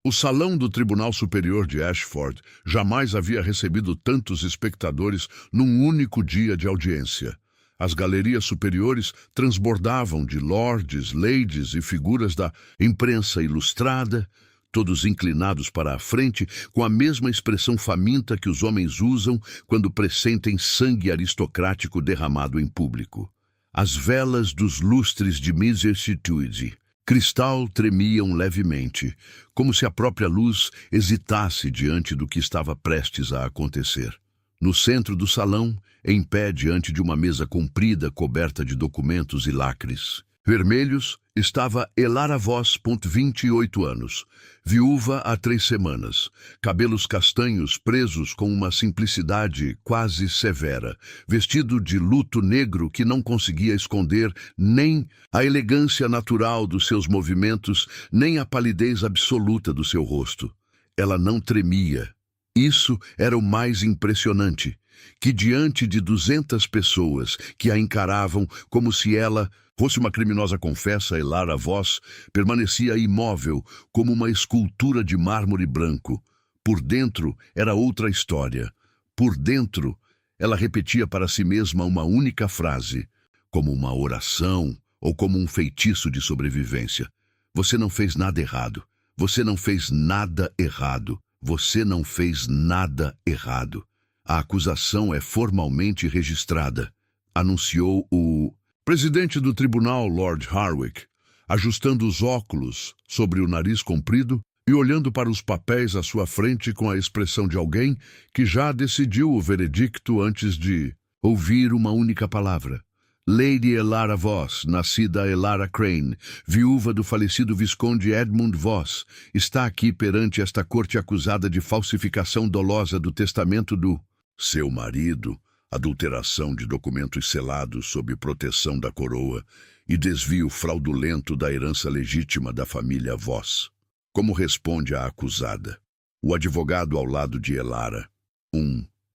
O salão do Tribunal Superior de Ashford jamais havia recebido tantos espectadores num único dia de audiência. As galerias superiores transbordavam de lords, ladies e figuras da imprensa ilustrada, todos inclinados para a frente, com a mesma expressão faminta que os homens usam quando pressentem sangue aristocrático derramado em público. As velas dos lustres de Misericitude cristal tremiam levemente, como se a própria luz hesitasse diante do que estava prestes a acontecer. No centro do salão, em pé diante de uma mesa comprida coberta de documentos e lacres vermelhos, estava Elara Voss, 28 anos, viúva há 3 semanas, cabelos castanhos presos com uma simplicidade quase severa, vestido de luto negro que não conseguia esconder nem a elegância natural dos seus movimentos, nem a palidez absoluta do seu rosto. Ela não tremia. Isso era o mais impressionante, que diante de 200 pessoas que a encaravam como se ela fosse uma criminosa confessa, Elara Voss permanecia imóvel como uma escultura de mármore branco. Por dentro era outra história. Por dentro, ela repetia para si mesma uma única frase, como uma oração ou como um feitiço de sobrevivência. Você não fez nada errado. Você não fez nada errado. Você não fez nada errado. A acusação é formalmente registrada, anunciou o presidente do tribunal, Lord Hardwicke, ajustando os óculos sobre o nariz comprido e olhando para os papéis à sua frente com a expressão de alguém que já decidiu o veredicto antes de ouvir uma única palavra. Lady Elara Voss, nascida Elara Crane, viúva do falecido Visconde Edmund Voss, está aqui perante esta corte acusada de falsificação dolosa do testamento do seu marido, adulteração de documentos selados sob proteção da coroa e desvio fraudulento da herança legítima da família Voss. Como responde a acusada? O advogado ao lado de Elara.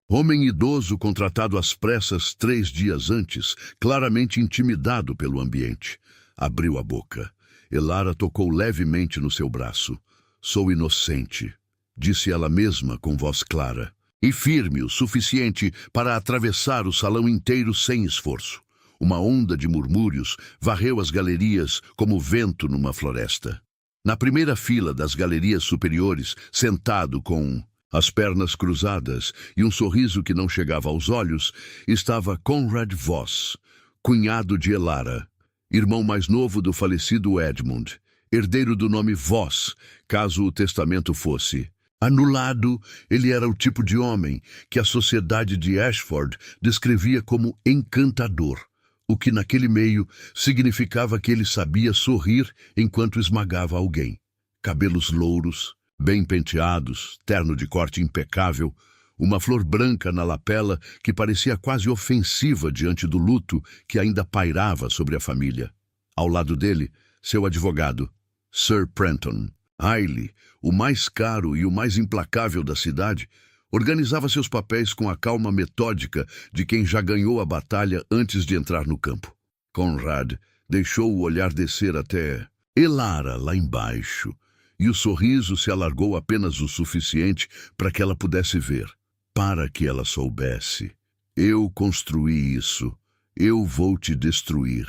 Homem idoso contratado às pressas 3 dias antes, claramente intimidado pelo ambiente. Abriu a boca. Elara tocou levemente no seu braço. Sou inocente, disse ela mesma com voz clara e firme o suficiente para atravessar o salão inteiro sem esforço. Uma onda de murmúrios varreu as galerias como vento numa floresta. Na primeira fila das galerias superiores, sentado com as pernas cruzadas e um sorriso que não chegava aos olhos, estava Conrad Voss, cunhado de Elara, irmão mais novo do falecido Edmund, herdeiro do nome Voss, caso o testamento fosse anulado. Ele era o tipo de homem que a sociedade de Ashford descrevia como encantador, o que naquele meio significava que ele sabia sorrir enquanto esmagava alguém. Cabelos louros, bem penteados, terno de corte impecável, uma flor branca na lapela que parecia quase ofensiva diante do luto que ainda pairava sobre a família. Ao lado dele, seu advogado, Sir Prenton Hayley, o mais caro e o mais implacável da cidade, organizava seus papéis com a calma metódica de quem já ganhou a batalha antes de entrar no campo. Conrad deixou o olhar descer até Elara lá embaixo, e o sorriso se alargou apenas o suficiente para que ela pudesse ver, para que ela soubesse. Eu construí isso, eu vou te destruir,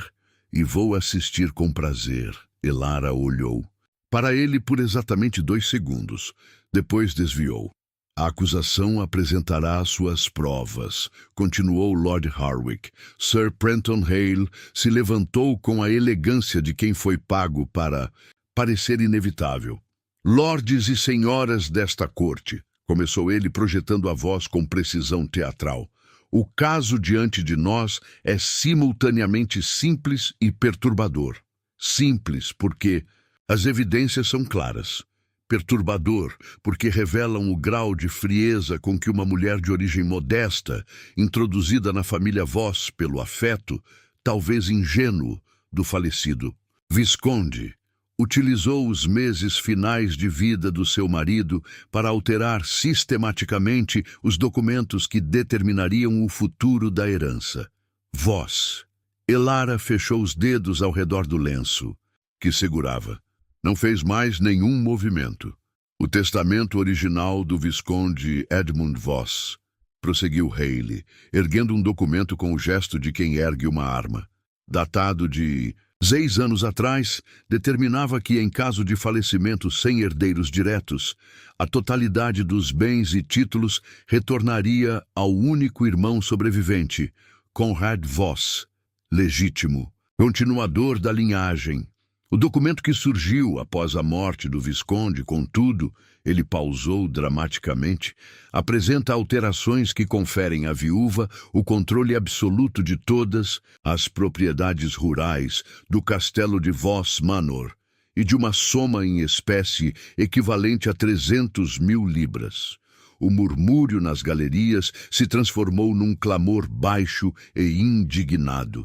e vou assistir com prazer. Elara olhou para ele por exatamente 2 segundos, depois desviou. A acusação apresentará suas provas, continuou Lord Hardwicke. Sir Prenton Hale se levantou com a elegância de quem foi pago para parecer inevitável. Lordes e senhoras desta corte, começou ele projetando a voz com precisão teatral. O caso diante de nós é simultaneamente simples e perturbador. Simples porque as evidências são claras. Perturbador, porque revelam o grau de frieza com que uma mulher de origem modesta, introduzida na família Voss pelo afeto, talvez ingênuo, do falecido Visconde, utilizou os meses finais de vida do seu marido para alterar sistematicamente os documentos que determinariam o futuro da herança. Voss. Elara fechou os dedos ao redor do lenço, que segurava. Não fez mais nenhum movimento. O testamento original do Visconde Edmund Voss, prosseguiu Haley, erguendo um documento com o gesto de quem ergue uma arma. Datado de 6 anos atrás, determinava que, em caso de falecimento sem herdeiros diretos, a totalidade dos bens e títulos retornaria ao único irmão sobrevivente, Conrad Voss, legítimo, continuador da linhagem. O documento que surgiu após a morte do Visconde, contudo, ele pausou dramaticamente, apresenta alterações que conferem à viúva o controle absoluto de todas as propriedades rurais do castelo de Voss Manor e de uma soma em espécie equivalente a 300.000 libras. O murmúrio nas galerias se transformou num clamor baixo e indignado.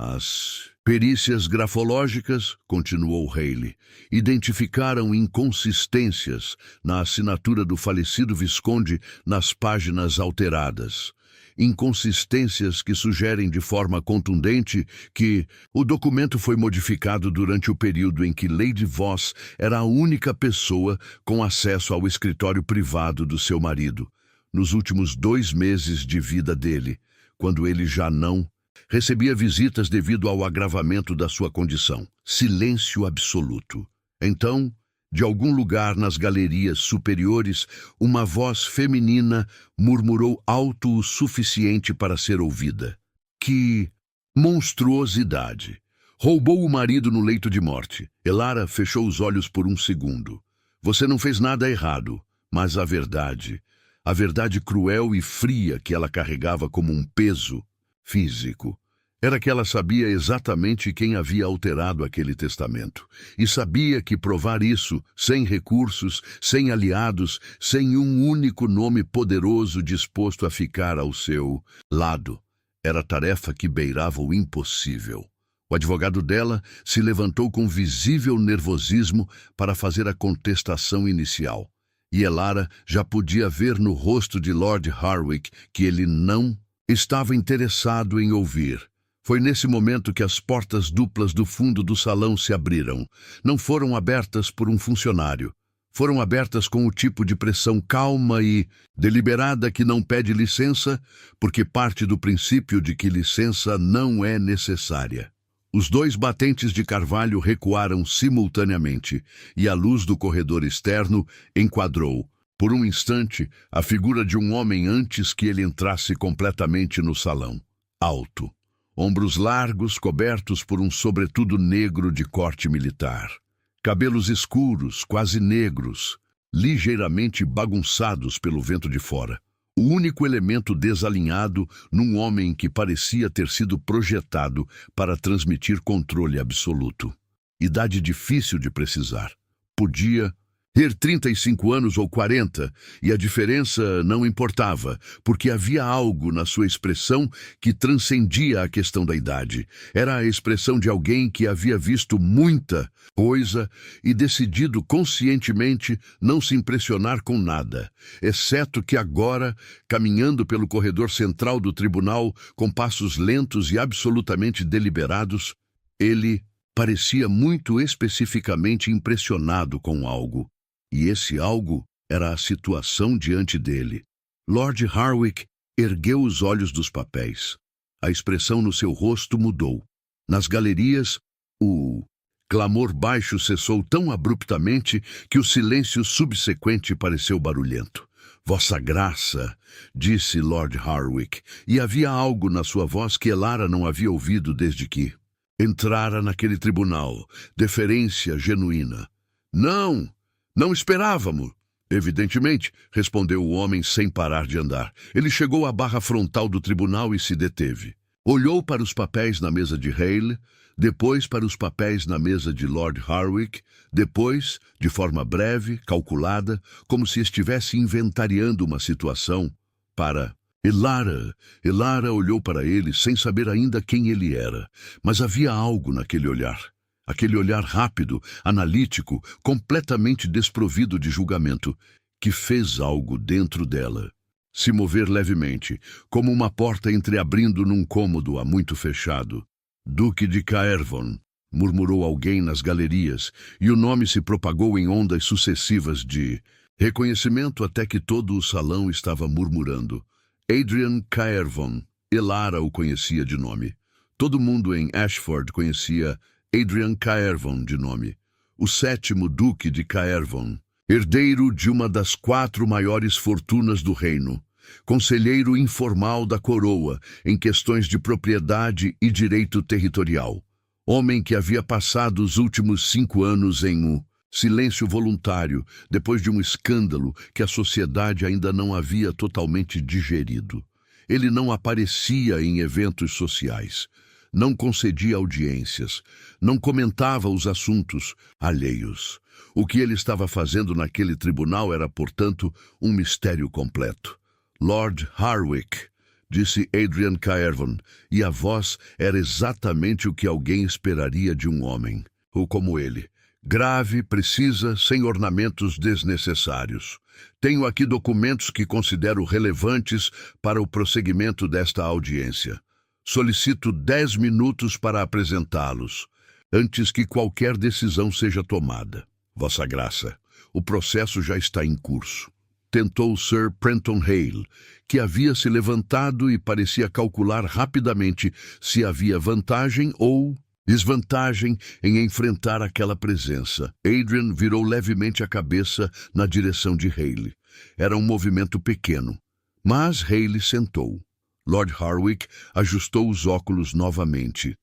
As perícias grafológicas, continuou Haley, identificaram inconsistências na assinatura do falecido Visconde nas páginas alteradas. Inconsistências que sugerem de forma contundente que o documento foi modificado durante o período em que Lady Voss era a única pessoa com acesso ao escritório privado do seu marido, nos últimos 2 meses de vida dele, quando ele já não recebia visitas devido ao agravamento da sua condição. Silêncio absoluto. Então, de algum lugar nas galerias superiores, uma voz feminina murmurou alto o suficiente para ser ouvida. Que monstruosidade! Roubou o marido no leito de morte. Elara fechou os olhos por um segundo. Você não fez nada errado, mas a verdade cruel e fria que ela carregava como um peso físico, era que ela sabia exatamente quem havia alterado aquele testamento, e sabia que provar isso, sem recursos, sem aliados, sem um único nome poderoso disposto a ficar ao seu lado, era tarefa que beirava o impossível. O advogado dela se levantou com visível nervosismo para fazer a contestação inicial, e Elara já podia ver no rosto de Lord Harwick que ele não estava interessado em ouvir. Foi nesse momento que as portas duplas do fundo do salão se abriram. Não foram abertas por um funcionário. Foram abertas com o tipo de pressão calma e deliberada que não pede licença, porque parte do princípio de que licença não é necessária. Os 2 batentes de carvalho recuaram simultaneamente, e a luz do corredor externo enquadrou, por um instante, a figura de um homem antes que ele entrasse completamente no salão. Alto, ombros largos cobertos por um sobretudo negro de corte militar. Cabelos escuros, quase negros, ligeiramente bagunçados pelo vento de fora. O único elemento desalinhado num homem que parecia ter sido projetado para transmitir controle absoluto. Idade difícil de precisar. Podia ter 35 anos ou 40, e a diferença não importava, porque havia algo na sua expressão que transcendia a questão da idade. Era a expressão de alguém que havia visto muita coisa e decidido conscientemente não se impressionar com nada, exceto que agora, caminhando pelo corredor central do tribunal com passos lentos e absolutamente deliberados, ele parecia muito especificamente impressionado com algo. E esse algo era a situação diante dele. Lord Harwick ergueu os olhos dos papéis. A expressão no seu rosto mudou. Nas galerias, o clamor baixo cessou tão abruptamente que o silêncio subsequente pareceu barulhento. Vossa Graça, disse Lord Harwick, e havia algo na sua voz que Elara não havia ouvido desde que entrara naquele tribunal. Deferência genuína. Não esperávamos. Evidentemente, respondeu o homem sem parar de andar. Ele chegou à barra frontal do tribunal e se deteve. Olhou para os papéis na mesa de Haley, depois para os papéis na mesa de Lord Harwick, depois, de forma breve, calculada, como se estivesse inventariando uma situação, para Elara. Elara olhou para ele sem saber ainda quem ele era, mas havia algo naquele olhar. Aquele olhar rápido, analítico, completamente desprovido de julgamento, que fez algo dentro dela se mover levemente, como uma porta entreabrindo num cômodo há muito fechado. Duque de Caervon, murmurou alguém nas galerias, e o nome se propagou em ondas sucessivas de reconhecimento até que todo o salão estava murmurando. Adrian Caervon. Elara o conhecia de nome. Todo mundo em Ashford conhecia Adrian Caervon de nome. O 7º Duque de Caervon, herdeiro de uma das 4 maiores fortunas do reino, conselheiro informal da coroa em questões de propriedade e direito territorial, homem que havia passado os últimos 5 anos em silêncio voluntário depois de um escândalo que a sociedade ainda não havia totalmente digerido. Ele não aparecia em eventos sociais, não concedia audiências, não comentava os assuntos alheios. O que ele estava fazendo naquele tribunal era, portanto, um mistério completo. Lord Harwick, disse Adrian Caervon, e a voz era exatamente o que alguém esperaria de um homem, ou como ele. Grave, precisa, sem ornamentos desnecessários. Tenho aqui documentos que considero relevantes para o prosseguimento desta audiência. Solicito 10 minutos para apresentá-los, antes que qualquer decisão seja tomada. Vossa Graça, o processo já está em curso. Tentou Sir Prenton Hale, que havia se levantado e parecia calcular rapidamente se havia vantagem ou desvantagem em enfrentar aquela presença. Adrian virou levemente a cabeça na direção de Hale. Era um movimento pequeno, mas Hale sentou. Lord Harwick ajustou os óculos novamente.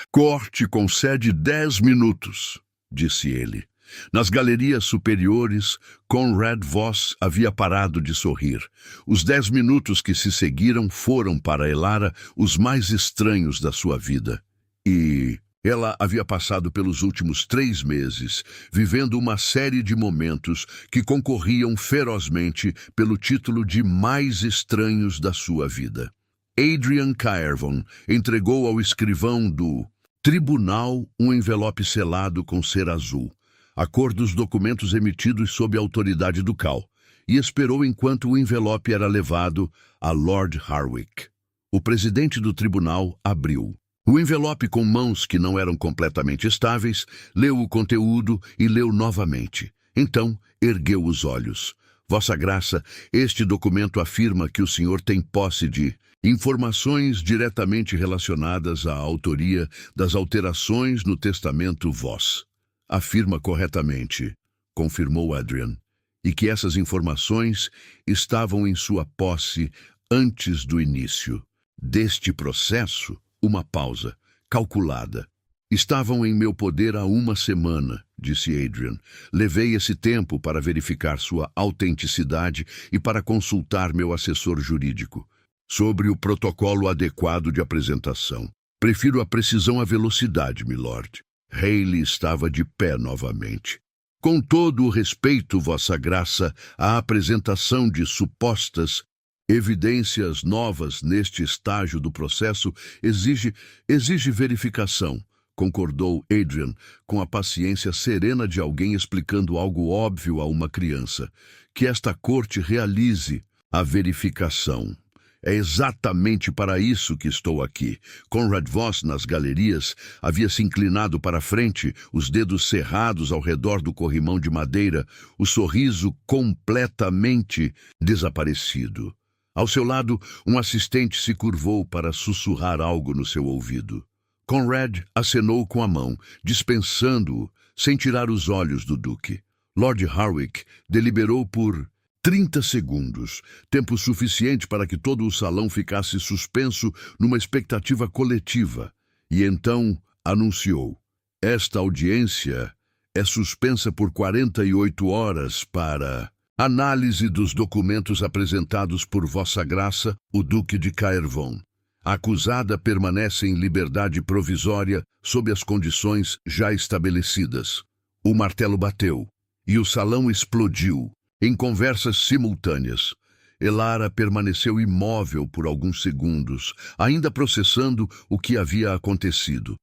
Corte concede 10 minutos, disse ele. Nas galerias superiores, Conrad Voss havia parado de sorrir. Os 10 minutos que se seguiram foram para Elara os mais estranhos da sua vida. E ela havia passado pelos últimos 3 meses, vivendo uma série de momentos que concorriam ferozmente pelo título de mais estranhos da sua vida. Adrian Caervon entregou ao escrivão do tribunal um envelope selado com cera azul, a cor dos documentos emitidos sob a autoridade ducal, e esperou enquanto o envelope era levado a Lord Harwick. O presidente do tribunal abriu. O envelope, com mãos que não eram completamente estáveis, leu o conteúdo e leu novamente. Então, ergueu os olhos. Vossa Graça, este documento afirma que o senhor tem posse de informações diretamente relacionadas à autoria das alterações no testamento Voss. Afirma corretamente, confirmou Adrian, e que essas informações estavam em sua posse antes do início deste processo. Uma pausa, calculada. Estavam em meu poder há 1 semana, disse Adrian. Levei esse tempo para verificar sua autenticidade e para consultar meu assessor jurídico sobre o protocolo adequado de apresentação. Prefiro a precisão à velocidade, milord. Hale estava de pé novamente. Com todo o respeito, Vossa Graça, a apresentação de supostas evidências novas neste estágio do processo exige verificação, concordou Adrian, com a paciência serena de alguém explicando algo óbvio a uma criança. Que esta corte realize a verificação. É exatamente para isso que estou aqui. Conrad Voss, nas galerias, havia se inclinado para a frente, os dedos cerrados ao redor do corrimão de madeira, o sorriso completamente desaparecido. Ao seu lado, um assistente se curvou para sussurrar algo no seu ouvido. Conrad acenou com a mão, dispensando-o, sem tirar os olhos do duque. Lord Harwick deliberou por 30 segundos, tempo suficiente para que todo o salão ficasse suspenso numa expectativa coletiva, e então anunciou: esta audiência é suspensa por 48 horas para análise dos documentos apresentados por Vossa Graça, o Duque de Caervon. A acusada permanece em liberdade provisória sob as condições já estabelecidas. O martelo bateu, e o salão explodiu, em conversas simultâneas. Elara permaneceu imóvel por alguns segundos, ainda processando o que havia acontecido.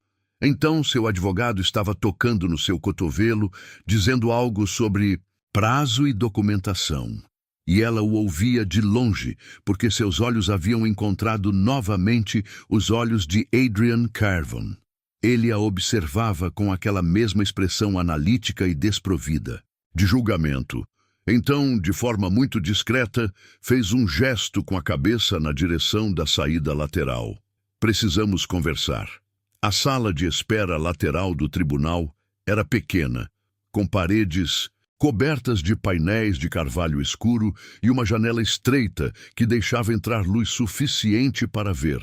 Então seu advogado estava tocando no seu cotovelo, dizendo algo sobre prazo e documentação. E ela o ouvia de longe, porque seus olhos haviam encontrado novamente os olhos de Adrian Caervon. Ele a observava com aquela mesma expressão analítica e desprovida, de julgamento. Então, de forma muito discreta, fez um gesto com a cabeça na direção da saída lateral. Precisamos conversar. A sala de espera lateral do tribunal era pequena, com paredes cobertas de painéis de carvalho escuro e uma janela estreita que deixava entrar luz suficiente para ver,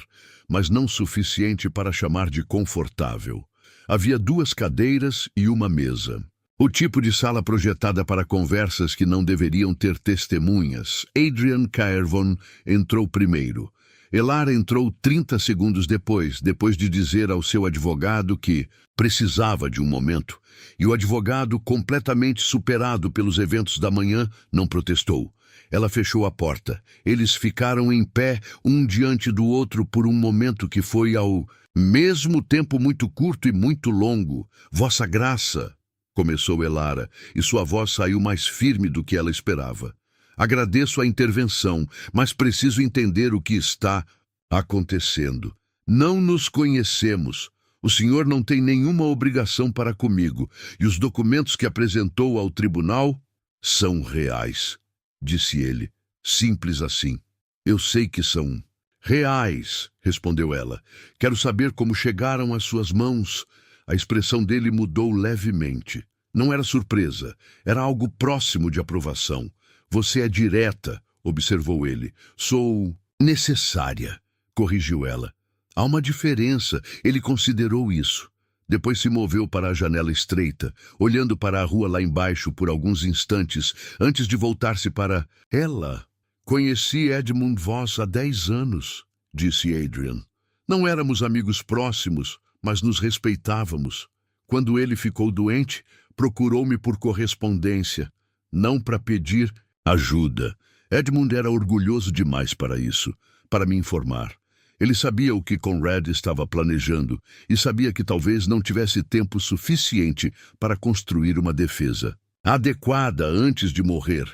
mas não suficiente para chamar de confortável. Havia 2 cadeiras e uma mesa. O tipo de sala projetada para conversas que não deveriam ter testemunhas. Adrian Caervon entrou primeiro. Elara entrou 30 segundos depois de dizer ao seu advogado que precisava de um momento, e o advogado, completamente superado pelos eventos da manhã, não protestou. Ela fechou a porta. Eles ficaram em pé, um diante do outro, por um momento que foi ao mesmo tempo muito curto e muito longo. Vossa Graça, começou Elara, e sua voz saiu mais firme do que ela esperava. Agradeço a intervenção, mas preciso entender o que está acontecendo. Não nos conhecemos. O senhor não tem nenhuma obrigação para comigo, e os documentos que apresentou ao tribunal são reais, disse ele. Simples assim. Eu sei que são reais, respondeu ela. Quero saber como chegaram às suas mãos. A expressão dele mudou levemente. Não era surpresa, era algo próximo de aprovação. Você é direta, observou ele. Sou necessária, corrigiu ela. Há uma diferença, ele considerou isso. Depois se moveu para a janela estreita, olhando para a rua lá embaixo por alguns instantes, antes de voltar-se para ela. Conheci Edmund Voss há 10 anos, disse Adrian. Não éramos amigos próximos, mas nos respeitávamos. Quando ele ficou doente, procurou-me por correspondência, não para pedir ajuda. Edmund era orgulhoso demais para isso, para me informar. Ele sabia o que Conrad estava planejando e sabia que talvez não tivesse tempo suficiente para construir uma defesa adequada antes de morrer.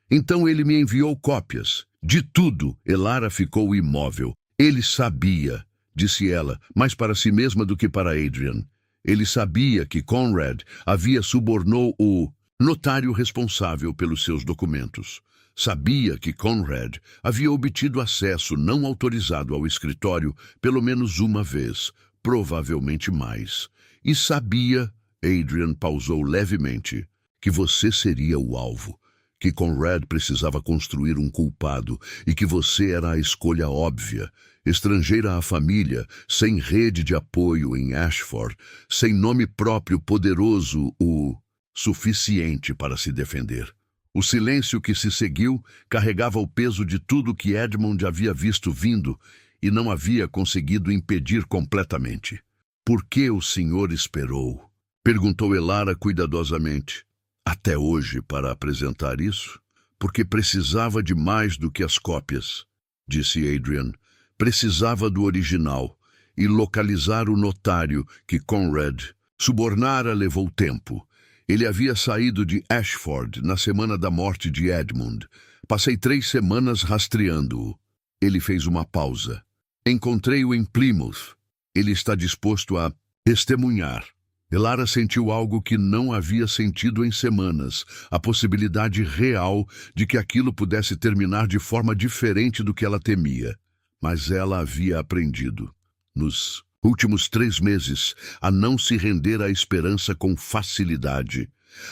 Então ele me enviou cópias. De tudo, Elara ficou imóvel. Ele sabia, disse ela, mais para si mesma do que para Adrian. Ele sabia que Conrad havia subornou o notário responsável pelos seus documentos. Sabia que Conrad havia obtido acesso não autorizado ao escritório pelo menos uma vez, provavelmente mais. E sabia, Adrian pausou levemente, que você seria o alvo, que Conrad precisava construir um culpado e que você era a escolha óbvia, estrangeira à família, sem rede de apoio em Ashford, sem nome próprio poderoso o suficiente para se defender. O silêncio que se seguiu carregava o peso de tudo que Edmund havia visto vindo e não havia conseguido impedir completamente. Por que o senhor esperou? Perguntou Elara cuidadosamente. Até hoje para apresentar isso? Porque precisava de mais do que as cópias, disse Adrian. Precisava do original e localizar o notário que Conrad subornara levou tempo. Ele havia saído de Ashford na semana da morte de Edmund. Passei 3 semanas rastreando-o. Ele fez uma pausa. Encontrei-o em Plymouth. Ele está disposto a testemunhar. Elara sentiu algo que não havia sentido em semanas, a possibilidade real de que aquilo pudesse terminar de forma diferente do que ela temia. Mas ela havia aprendido, nos últimos 3 meses, a não se render à esperança com facilidade.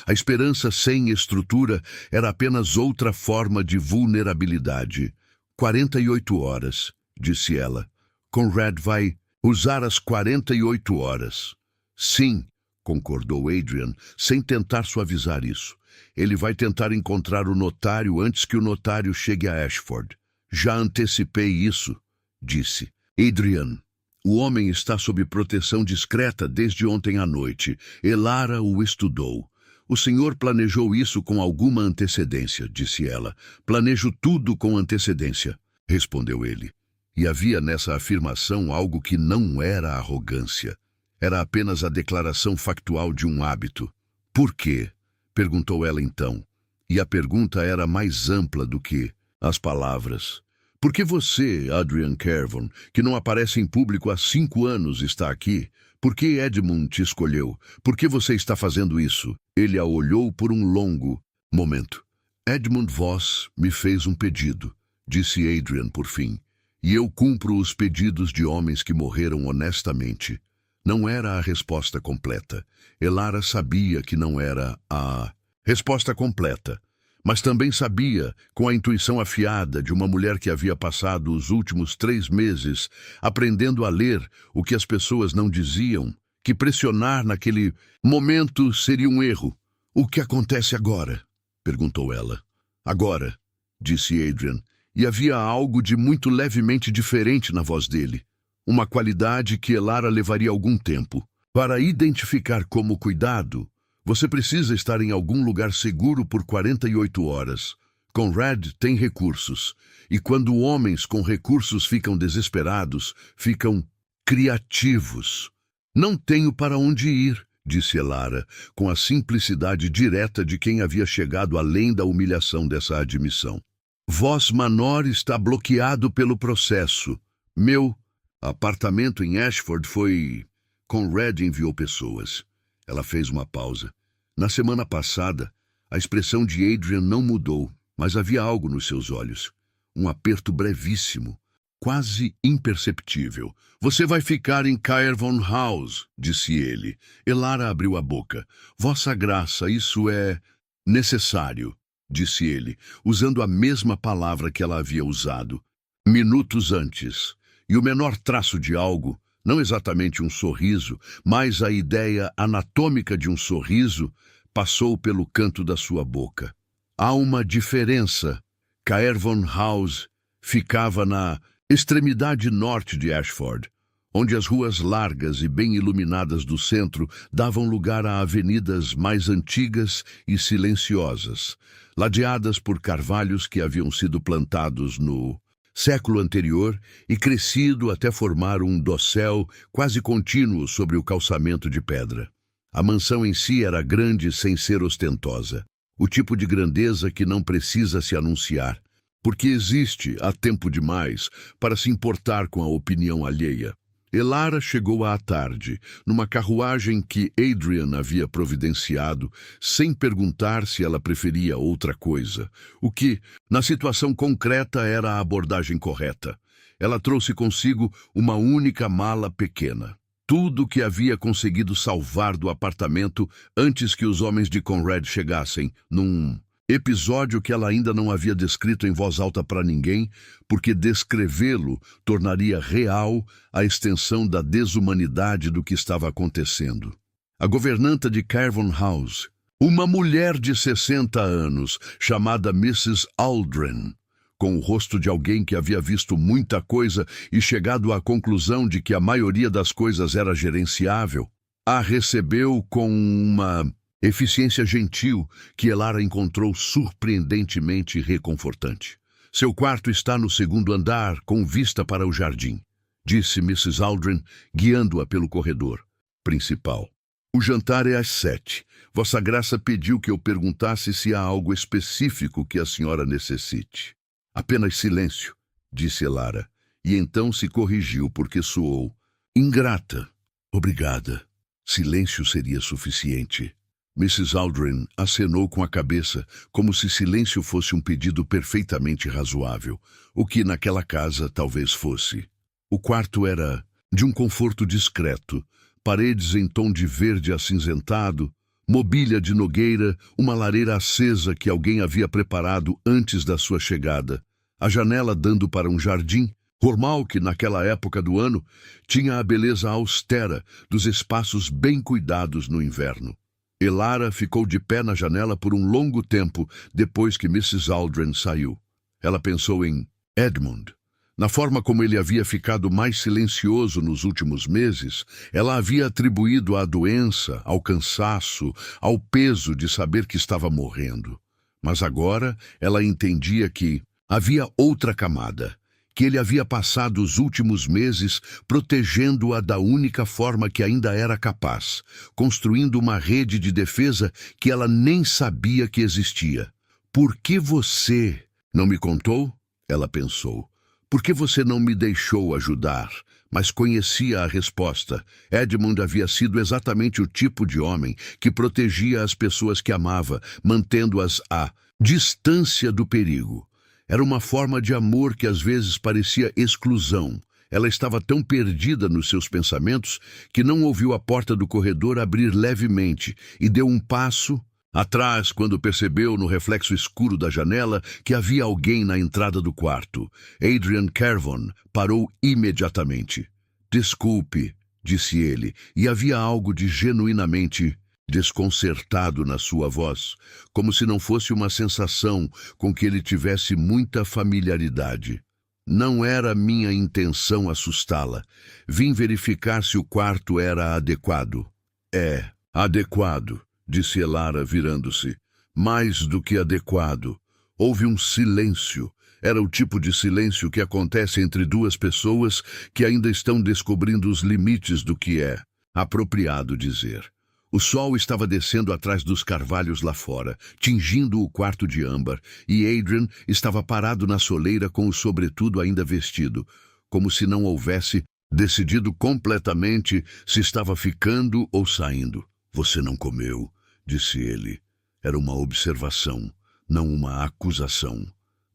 A esperança sem estrutura era apenas outra forma de vulnerabilidade. 48 horas, disse ela. Conrad vai usar as 48 horas. Sim, concordou Adrian, sem tentar suavizar isso. Ele vai tentar encontrar o notário antes que o notário chegue a Ashford. Já antecipei isso, disse. Adrian, o homem está sob proteção discreta desde ontem à noite. Elara o estudou. O senhor planejou isso com alguma antecedência, disse ela. Planejo tudo com antecedência, respondeu ele. E havia nessa afirmação algo que não era arrogância. Era apenas a declaração factual de um hábito. Por quê? Perguntou ela então. E a pergunta era mais ampla do que as palavras. Por que você, Adrian Caervon, que não aparece em público há 5 anos, está aqui? Por que Edmund te escolheu? Por que você está fazendo isso? Ele a olhou por um longo momento. Edmund Voss me fez um pedido, disse Adrian por fim, e eu cumpro os pedidos de homens que morreram honestamente. Não era a resposta completa. Elara sabia que não era a resposta completa, mas também sabia, com a intuição afiada de uma mulher que havia passado os últimos 3 meses aprendendo a ler o que as pessoas não diziam, que pressionar naquele momento seria um erro. O que acontece agora? Perguntou ela. Agora, disse Adrian, e havia algo de muito levemente diferente na voz dele. Uma qualidade que Elara levaria algum tempo. Para identificar como cuidado, você precisa estar em algum lugar seguro por 48 horas. Conrad tem recursos, e quando homens com recursos ficam desesperados, ficam criativos. Não tenho para onde ir, disse Elara, com a simplicidade direta de quem havia chegado além da humilhação dessa admissão. Voss Manor está bloqueado pelo processo. Meu apartamento em Ashford foi... Conrad enviou pessoas. Ela fez uma pausa. Na semana passada, a expressão de Adrian não mudou, mas havia algo nos seus olhos. Um aperto brevíssimo, quase imperceptível. Você vai ficar em Caervon House, disse ele. Elara abriu a boca. Vossa Graça, isso é necessário, disse ele, usando a mesma palavra que ela havia usado minutos antes. E o menor traço de algo, não exatamente um sorriso, mas a ideia anatômica de um sorriso, passou pelo canto da sua boca. Há uma diferença. Caervon House ficava na extremidade norte de Ashford, onde as ruas largas e bem iluminadas do centro davam lugar a avenidas mais antigas e silenciosas, ladeadas por carvalhos que haviam sido plantados no século anterior e crescido até formar um dossel quase contínuo sobre o calçamento de pedra. A mansão em si era grande sem ser ostentosa, o tipo de grandeza que não precisa se anunciar, porque existe há tempo demais para se importar com a opinião alheia. Elara chegou à tarde, numa carruagem que Adrian havia providenciado, sem perguntar se ela preferia outra coisa, o que, na situação concreta, era a abordagem correta. Ela trouxe consigo uma única mala pequena. Tudo o que havia conseguido salvar do apartamento antes que os homens de Conrad chegassem, num episódio que ela ainda não havia descrito em voz alta para ninguém, porque descrevê-lo tornaria real a extensão da desumanidade do que estava acontecendo. A governanta de Caervon House, uma mulher de 60 anos, chamada Mrs. Aldrin, com o rosto de alguém que havia visto muita coisa e chegado à conclusão de que a maioria das coisas era gerenciável, a recebeu com uma eficiência gentil que Elara encontrou surpreendentemente reconfortante. Seu quarto está no 2º andar, com vista para o jardim, disse Mrs. Aldrin, guiando-a pelo corredor principal. O jantar é às 7. Vossa Graça pediu que eu perguntasse se há algo específico que a senhora necessite. Apenas silêncio, disse Elara, e então se corrigiu porque soou. Ingrata. Obrigada. Silêncio seria suficiente. Mrs. Aldrin acenou com a cabeça, como se silêncio fosse um pedido perfeitamente razoável, o que naquela casa talvez fosse. O quarto era de um conforto discreto, paredes em tom de verde acinzentado, mobília de nogueira, uma lareira acesa que alguém havia preparado antes da sua chegada, a janela dando para um jardim, formal que naquela época do ano tinha a beleza austera dos espaços bem cuidados no inverno. Elara ficou de pé na janela por um longo tempo depois que Mrs. Aldrin saiu. Ela pensou em Edmund. Na forma como ele havia ficado mais silencioso nos últimos meses, ela havia atribuído à doença, ao cansaço, ao peso de saber que estava morrendo. Mas agora ela entendia que havia outra camada, que ele havia passado os últimos meses protegendo-a da única forma que ainda era capaz, construindo uma rede de defesa que ela nem sabia que existia. Por que você não me contou? Ela pensou. Por que você não me deixou ajudar? Mas conhecia a resposta. Edmund havia sido exatamente o tipo de homem que protegia as pessoas que amava, mantendo-as à distância do perigo. Era uma forma de amor que às vezes parecia exclusão. Ela estava tão perdida nos seus pensamentos que não ouviu a porta do corredor abrir levemente e deu um passo atrás quando percebeu no reflexo escuro da janela que havia alguém na entrada do quarto. Adrian Carvon parou imediatamente. Desculpe, disse ele, e havia algo de genuinamente desconcertado na sua voz, como se não fosse uma sensação com que ele tivesse muita familiaridade. Não era minha intenção assustá-la. Vim verificar se o quarto era adequado. É, adequado, disse Elara, virando-se. Mais do que adequado. Houve um silêncio. Era o tipo de silêncio que acontece entre duas pessoas que ainda estão descobrindo os limites do que é apropriado dizer. O sol estava descendo atrás dos carvalhos lá fora, tingindo o quarto de âmbar, e Adrian estava parado na soleira com o sobretudo ainda vestido, como se não houvesse decidido completamente se estava ficando ou saindo. Você não comeu, disse ele. Era uma observação, não uma acusação.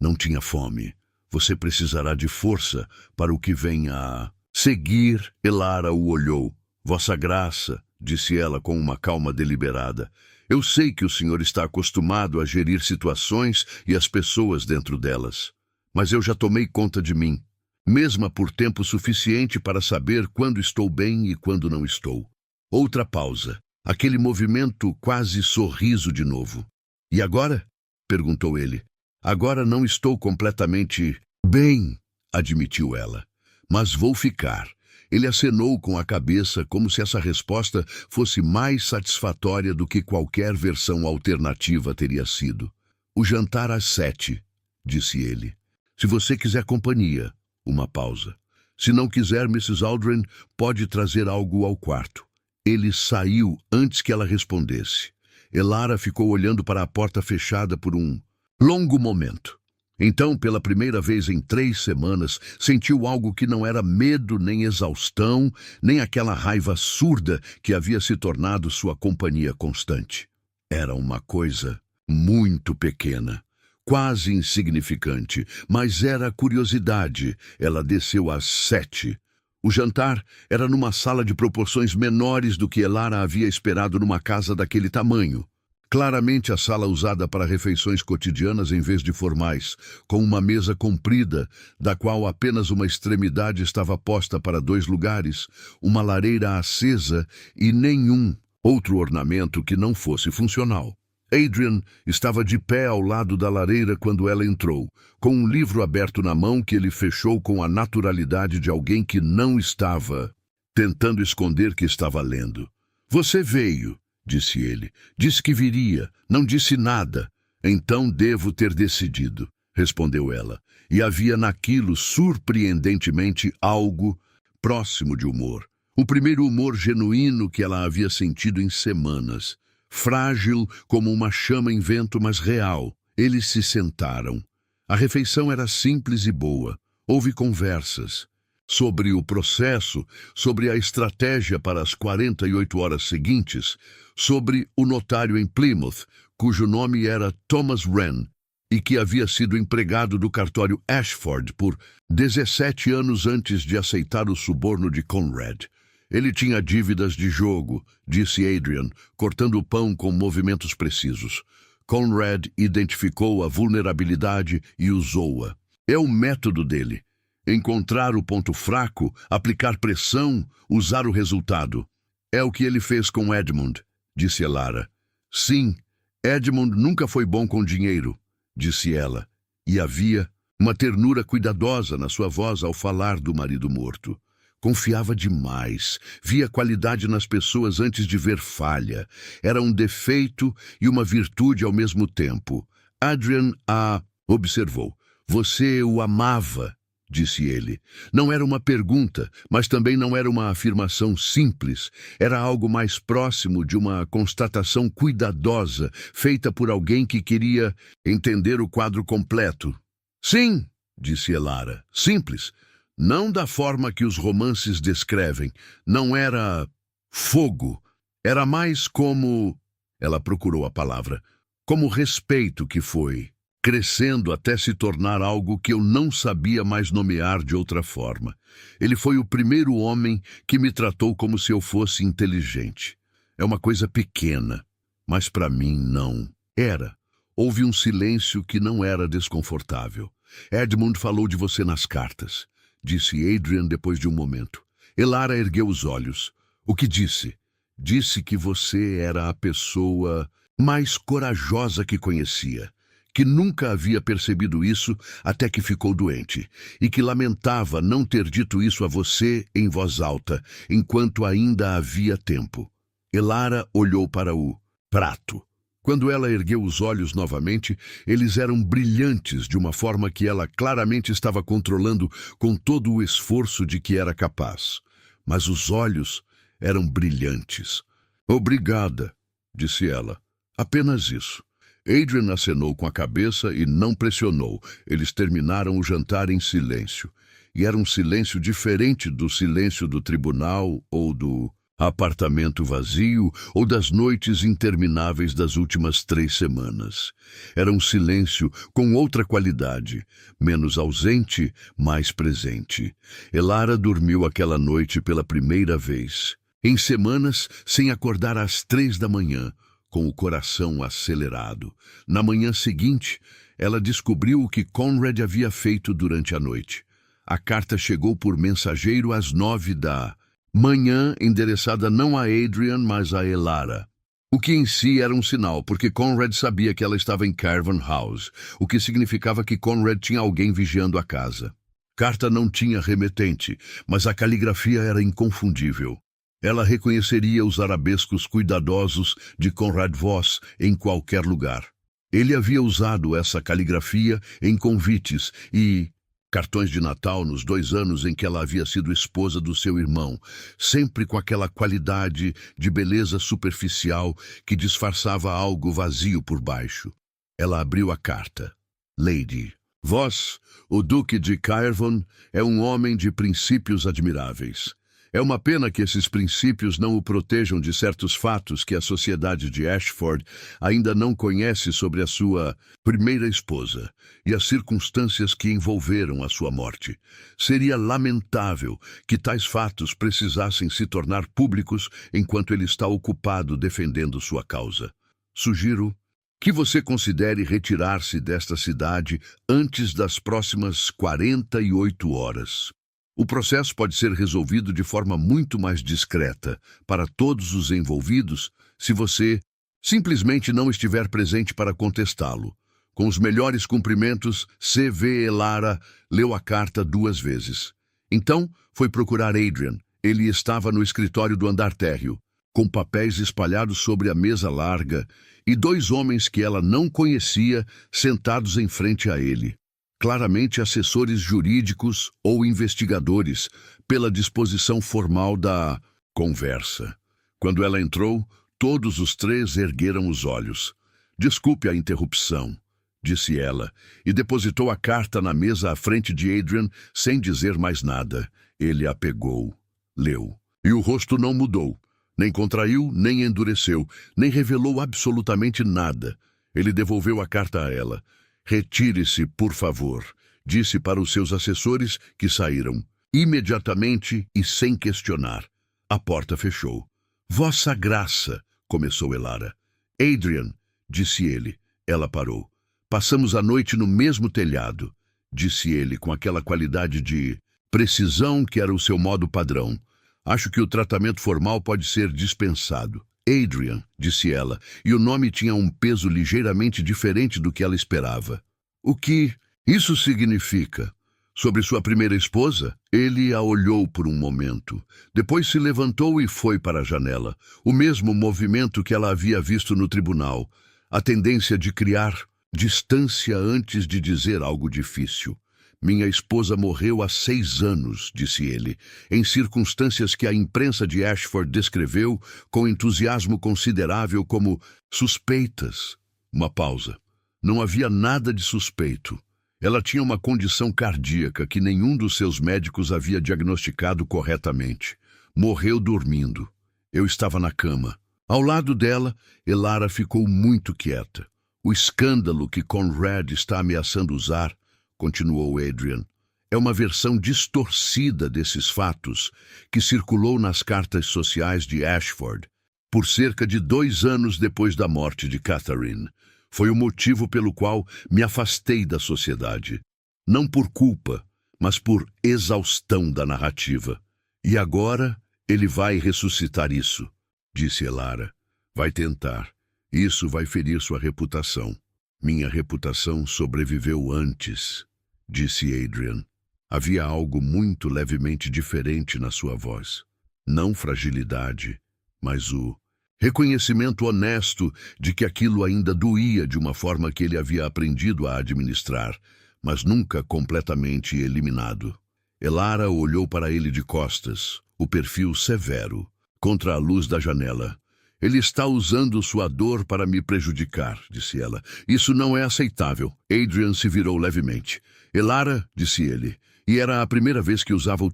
Não tinha fome. Você precisará de força para o que vem a seguir. Elara o olhou. Vossa Graça, disse ela com uma calma deliberada, eu sei que o senhor está acostumado a gerir situações e as pessoas dentro delas. Mas eu já tomei conta de mim, mesmo por tempo suficiente para saber quando estou bem e quando não estou. Outra pausa. Aquele movimento quase sorriso de novo. E agora? Perguntou ele. Agora não estou completamente bem, admitiu ela. Mas vou ficar. Ele acenou com a cabeça como se essa resposta fosse mais satisfatória do que qualquer versão alternativa teria sido. O jantar às 7, disse ele. Se você quiser companhia. Uma pausa. Se não quiser, Mrs. Aldrin, pode trazer algo ao quarto. Ele saiu antes que ela respondesse. Elara ficou olhando para a porta fechada por um longo momento. Então, pela primeira vez em 3 semanas, sentiu algo que não era medo nem exaustão, nem aquela raiva surda que havia se tornado sua companhia constante. Era uma coisa muito pequena, quase insignificante, mas era curiosidade. Ela desceu às 7. O jantar era numa sala de proporções menores do que Elara havia esperado numa casa daquele tamanho. Claramente a sala usada para refeições cotidianas em vez de formais, com uma mesa comprida, da qual apenas uma extremidade estava posta para 2 lugares, uma lareira acesa e nenhum outro ornamento que não fosse funcional. Adrian estava de pé ao lado da lareira quando ela entrou, com um livro aberto na mão que ele fechou com a naturalidade de alguém que não estava tentando esconder que estava lendo. Você veio, disse ele. Disse que viria, não disse nada. Então devo ter decidido, respondeu ela. E havia naquilo, surpreendentemente, algo próximo de humor. O primeiro humor genuíno que ela havia sentido em semanas. Frágil como uma chama em vento, mas real. Eles se sentaram. A refeição era simples e boa. Houve conversas sobre o processo, sobre a estratégia para as 48 horas seguintes, sobre o notário em Plymouth, cujo nome era Thomas Wren, e que havia sido empregado do cartório Ashford por 17 anos antes de aceitar o suborno de Conrad. Ele tinha dívidas de jogo, disse Adrian, cortando o pão com movimentos precisos. Conrad identificou a vulnerabilidade e usou-a. É o método dele. Encontrar o ponto fraco, aplicar pressão, usar o resultado. É o que ele fez com Edmund, disse Elara. Sim, Edmund nunca foi bom com dinheiro, disse ela. E havia uma ternura cuidadosa na sua voz ao falar do marido morto. Confiava demais, via qualidade nas pessoas antes de ver falha. Era um defeito e uma virtude ao mesmo tempo. Adrian a observou. Você o amava, disse ele. Não era uma pergunta, mas também não era uma afirmação simples. Era algo mais próximo de uma constatação cuidadosa, feita por alguém que queria entender o quadro completo. Sim, disse Elara. Simples. Não da forma que os romances descrevem. Não era fogo. Era mais como... Ela procurou a palavra. Como respeito que foi, crescendo até se tornar algo que eu não sabia mais nomear de outra forma. Ele foi o primeiro homem que me tratou como se eu fosse inteligente. É uma coisa pequena, mas para mim não. Era. Houve um silêncio que não era desconfortável. Edmund falou de você nas cartas, disse Adrian depois de um momento. Elara ergueu os olhos. O que disse? Disse que você era a pessoa mais corajosa que conhecia, que nunca havia percebido isso até que ficou doente, e que lamentava não ter dito isso a você em voz alta, enquanto ainda havia tempo. Elara olhou para o prato. Quando ela ergueu os olhos novamente, eles eram brilhantes de uma forma que ela claramente estava controlando com todo o esforço de que era capaz. Mas os olhos eram brilhantes. Obrigada, disse ela. Apenas isso. Adrian acenou com a cabeça e não pressionou. Eles terminaram o jantar em silêncio. E era um silêncio diferente do silêncio do tribunal ou do apartamento vazio ou das noites intermináveis das últimas 3 semanas. Era um silêncio com outra qualidade, menos ausente, mais presente. Elara dormiu aquela noite pela primeira vez. Em semanas, sem acordar às 3 da manhã, com o coração acelerado. Na manhã seguinte, ela descobriu o que Conrad havia feito durante a noite. A carta chegou por mensageiro às 9 da manhã, endereçada não a Adrian, mas a Elara. O que em si era um sinal, porque Conrad sabia que ela estava em Caravan House, o que significava que Conrad tinha alguém vigiando a casa. Carta não tinha remetente, mas a caligrafia era inconfundível. Ela reconheceria os arabescos cuidadosos de Conrad Voss em qualquer lugar. Ele havia usado essa caligrafia em convites e cartões de Natal nos 2 anos em que ela havia sido esposa do seu irmão, sempre com aquela qualidade de beleza superficial que disfarçava algo vazio por baixo. Ela abriu a carta. Lady, Voss, o Duque de Caervan, é um homem de princípios admiráveis. É uma pena que esses princípios não o protejam de certos fatos que a sociedade de Ashford ainda não conhece sobre a sua primeira esposa e as circunstâncias que envolveram a sua morte. Seria lamentável que tais fatos precisassem se tornar públicos enquanto ele está ocupado defendendo sua causa. Sugiro que você considere retirar-se desta cidade antes das próximas 48 horas. O processo pode ser resolvido de forma muito mais discreta para todos os envolvidos se você simplesmente não estiver presente para contestá-lo. Com os melhores cumprimentos, C.V. Elara leu a carta 2 vezes. Então, foi procurar Adrian. Ele estava no escritório do andar térreo, com papéis espalhados sobre a mesa larga e 2 homens que ela não conhecia sentados em frente a ele. Claramente assessores jurídicos ou investigadores, pela disposição formal da conversa. Quando ela entrou, todos os 3 ergueram os olhos. Desculpe a interrupção, disse ela, e depositou a carta na mesa à frente de Adrian sem dizer mais nada. Ele a pegou, leu, e o rosto não mudou. Nem contraiu, nem endureceu, nem revelou absolutamente nada. Ele devolveu a carta a ela. Retire-se, por favor, disse para os seus assessores, que saíram. Imediatamente e sem questionar. A porta fechou. Vossa Graça, começou Elara. Adrian, disse ele. Ela parou. Passamos a noite no mesmo telhado, disse ele com aquela qualidade de precisão que era o seu modo padrão. Acho que o tratamento formal pode ser dispensado. Adrian, disse ela, e o nome tinha um peso ligeiramente diferente do que ela esperava. O que isso significa? Sobre sua primeira esposa? Ele a olhou por um momento. Depois se levantou e foi para a janela. O mesmo movimento que ela havia visto no tribunal. A tendência de criar distância antes de dizer algo difícil. Minha esposa morreu há 6 anos, disse ele, em circunstâncias que a imprensa de Ashford descreveu com entusiasmo considerável como suspeitas. Uma pausa. Não havia nada de suspeito. Ela tinha uma condição cardíaca que nenhum dos seus médicos havia diagnosticado corretamente. Morreu dormindo. Eu estava na cama. Ao lado dela, Elara ficou muito quieta. O escândalo que Conrad está ameaçando usar, continuou Adrian, é uma versão distorcida desses fatos que circulou nas cartas sociais de Ashford por cerca de 2 anos depois da morte de Catherine. Foi o motivo pelo qual me afastei da sociedade. Não por culpa, mas por exaustão da narrativa. E agora ele vai ressuscitar isso, disse Elara. Vai tentar. Isso vai ferir sua reputação. Minha reputação sobreviveu antes, disse Adrian. Havia algo muito levemente diferente na sua voz. Não fragilidade, mas o reconhecimento honesto de que aquilo ainda doía de uma forma que ele havia aprendido a administrar, mas nunca completamente eliminado. Elara olhou para ele de costas, o perfil severo, contra a luz da janela. Ele está usando sua dor para me prejudicar, disse ela. Isso não é aceitável. Adrian se virou levemente. Elara, disse ele, e era a primeira vez que usava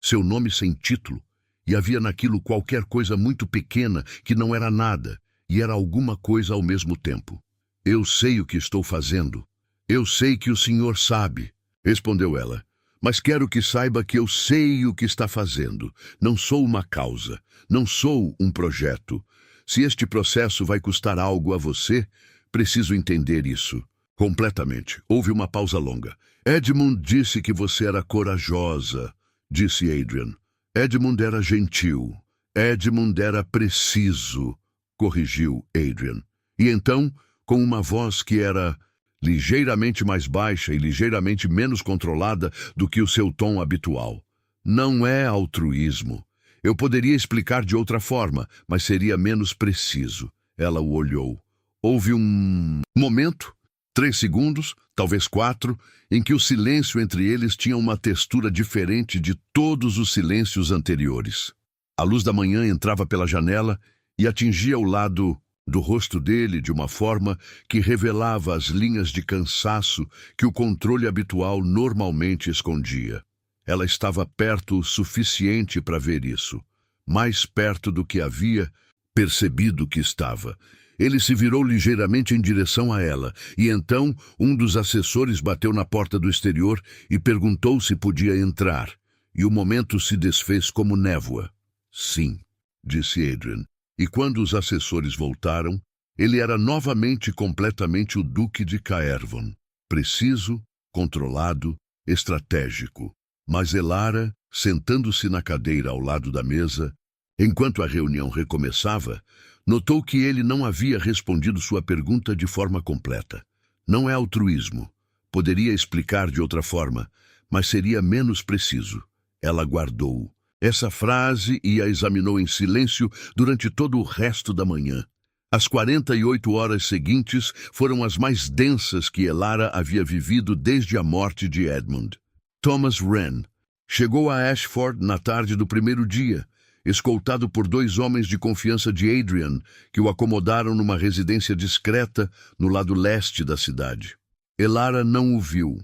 seu nome sem título. E havia naquilo qualquer coisa muito pequena que não era nada, e era alguma coisa ao mesmo tempo. Eu sei o que estou fazendo. Eu sei que o senhor sabe, respondeu ela. Mas quero que saiba que eu sei o que está fazendo. Não sou uma causa. Não sou um projeto. Se este processo vai custar algo a você, preciso entender isso. Completamente. Houve uma pausa longa. Edmund disse que você era corajosa, disse Adrian. Edmund era gentil. Edmund era preciso, corrigiu Adrian. E então, com uma voz que era ligeiramente mais baixa e ligeiramente menos controlada do que o seu tom habitual. Não é altruísmo. Eu poderia explicar de outra forma, mas seria menos preciso. Ela o olhou. Houve um momento, 3 segundos, talvez 4, em que o silêncio entre eles tinha uma textura diferente de todos os silêncios anteriores. A luz da manhã entrava pela janela e atingia o lado do rosto dele de uma forma que revelava as linhas de cansaço que o controle habitual normalmente escondia. Ela estava perto o suficiente para ver isso, mais perto do que havia percebido que estava. Ele se virou ligeiramente em direção a ela, e então um dos assessores bateu na porta do exterior e perguntou se podia entrar, e o momento se desfez como névoa. Sim, disse Adrian, e quando os assessores voltaram, ele era novamente completamente o Duque de Caervon, preciso, controlado, estratégico. Mas Elara, sentando-se na cadeira ao lado da mesa, enquanto a reunião recomeçava, notou que ele não havia respondido sua pergunta de forma completa. Não é altruísmo. Poderia explicar de outra forma, mas seria menos preciso. Ela guardou essa frase e a examinou em silêncio durante todo o resto da manhã. As 48 horas seguintes foram as mais densas que Elara havia vivido desde a morte de Edmund. Thomas Wren chegou a Ashford na tarde do primeiro dia, escoltado por 2 homens de confiança de Adrian, que o acomodaram numa residência discreta no lado leste da cidade. Elara não o viu.